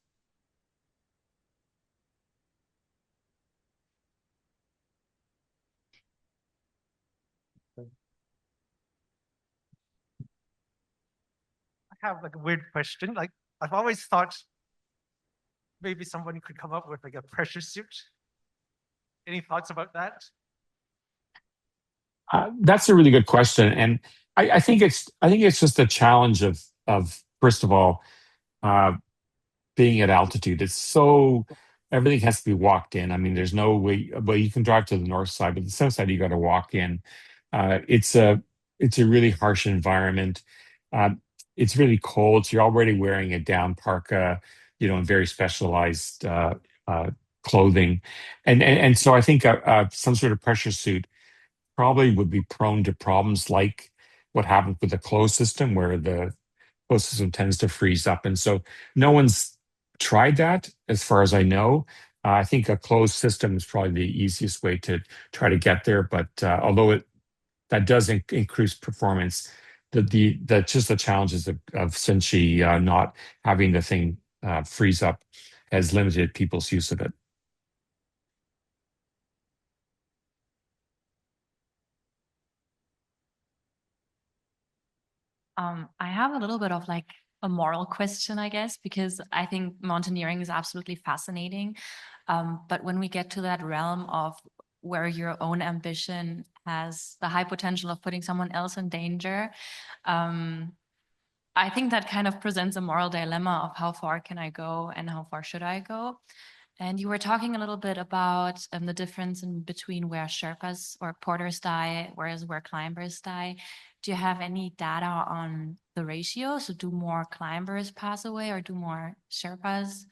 I have like a weird question. Like I've always thought maybe someone could come up with like a pressure suit. Any thoughts about that? That's a really good question, and I think it's just a challenge of first of all uh, being at altitude. It's so everything has to be walked in. I mean, there's no way. Well, you can drive to the north side, but the south side you got to walk in. It's a really harsh environment. Uh, it's really cold. So you're already wearing a down parka, and very specialized clothing, and so I think some sort of pressure suit probably would be prone to problems like what happened with the closed system, where the closed system tends to freeze up. And so no one's tried that as far as I know. I think a closed system is probably the easiest way to try to get there. But although that does increase performance, just the challenges of essentially not having the thing freeze up has limited people's use of it. I have a little bit of like a moral question, I guess, because I think mountaineering is absolutely fascinating. But when we get to that realm of where your own ambition has the high potential of putting someone else in danger, I think that kind of presents a moral dilemma of how far can I go and how far should I go? And you were talking a little bit about the difference in between where Sherpas or porters die, whereas where climbers die. Do you have any data on the ratio? So do more climbers pass away or do more Sherpas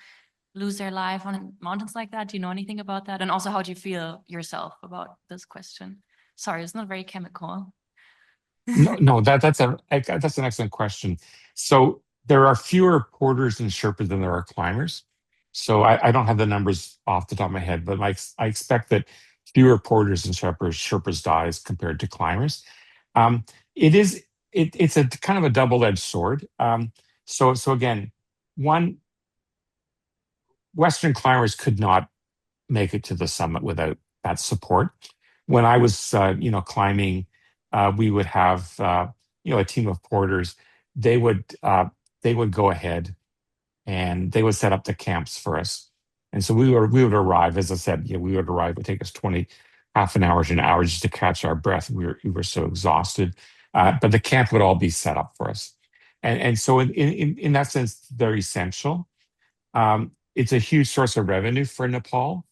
lose their life on mountains like that? Do you know anything about that? And also, how do you feel yourself about this question? Sorry, it's not very chemical. No, that's an excellent question. So there are fewer porters and Sherpas than there are climbers. So I don't have the numbers off the top of my head, but I expect that fewer porters and Sherpas dies compared to climbers. It's a kind of a double-edged sword. So again, one Western climbers could not make it to the summit without that support. When I was climbing we would have a team of porters. They would go ahead and they would set up the camps for us. And so we would arrive, as I said, we would arrive. It would take us half an hour to an hour just to catch our breath. We were so exhausted, but the camp would all be set up for us, and so in that sense, they're essential. It's a huge source of revenue for Nepal.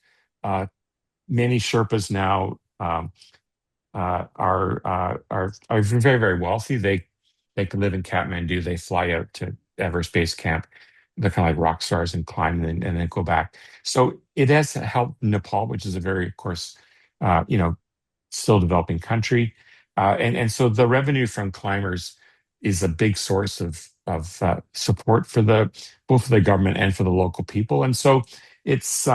Many Sherpas now are very, very wealthy. They can live in Kathmandu. They fly out to Everest Base Camp. They're kind of like rock stars and climb and then go back. So it has helped Nepal, which is a very, of course, still developing country. And so the revenue from climbers is a big source of support for both for the government and for the local people. And so it's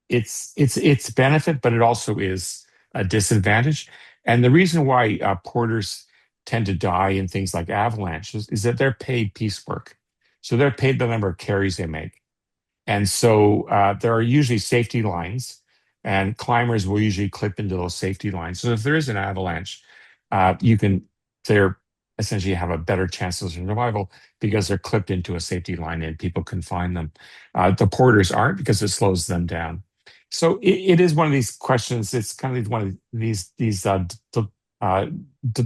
it's benefit, but it also is a disadvantage. And the reason why porters tend to die in things like avalanches is that they're paid piecework. So they're paid the number of carries they make. And so there are usually safety lines, and climbers will usually clip into those safety lines. So if there is an avalanche, they're essentially have a better chance of survival because they're clipped into a safety line and people can find them. The porters aren't because it slows them down. So it is one of these questions. It's kind of one of these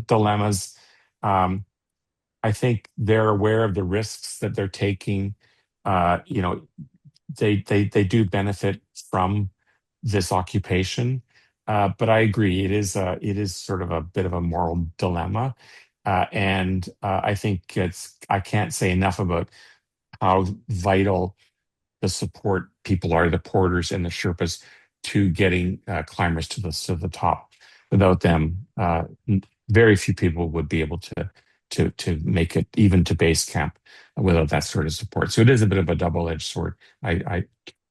dilemmas. I think they're aware of the risks that they're taking. They do benefit from this occupation, but I agree it is sort of a bit of a moral dilemma, and I think I can't say enough about how vital the support people are, the porters and the Sherpas, to getting climbers to the top. Without them, very few people would be able to make it even to base camp without that sort of support. So it is a bit of a double-edged sword. I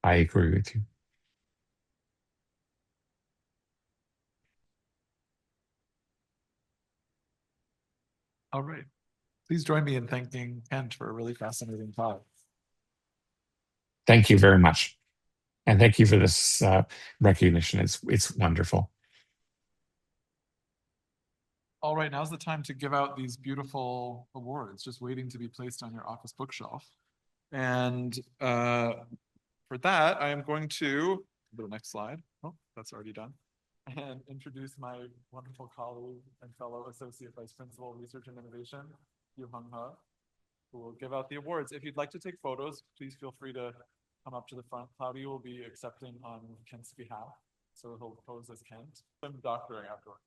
agree with you. All right. Please join me in thanking Kent for a really fascinating talk. Thank you very much. And thank you for this recognition. It's wonderful. All right, now's the time to give out these beautiful awards, just waiting to be placed on your office bookshelf. And for that, I am going to go to the next slide. Oh, that's already done. And introduce my wonderful colleague and fellow Associate Vice Principal of Research and Innovation, Yu Hung He, who will give out the awards. If you'd like to take photos, please feel free to come up to the front. Cloudy will be accepting on Kent's behalf, so he'll pose as Kent. I'm doctoring afterward.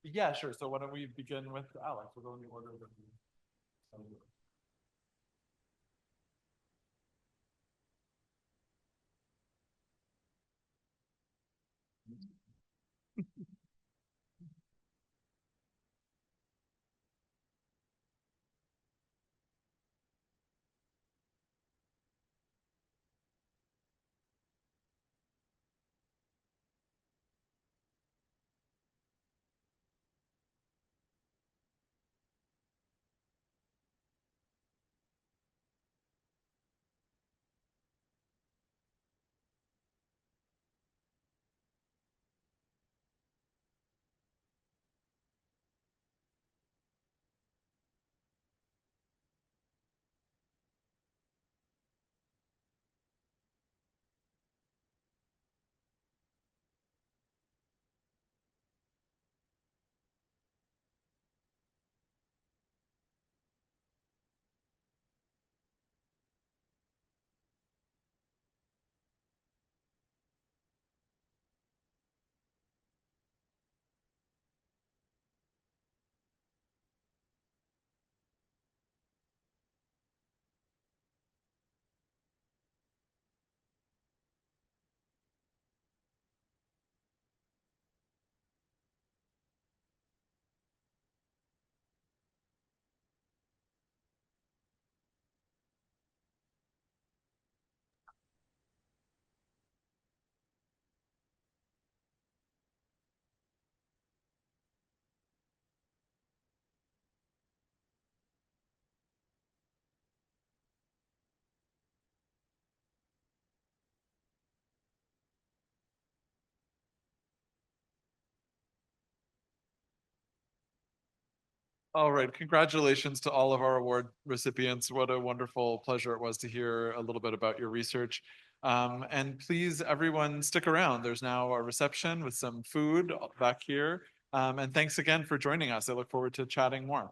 Yeah, sure. So why don't we begin with Alex? We'll go in the order that we. All right, congratulations to all of our award recipients. What a wonderful pleasure it was to hear a little bit about your research. And please, everyone, stick around. There's now a reception with some food back here. And thanks again for joining us. I look forward to chatting more.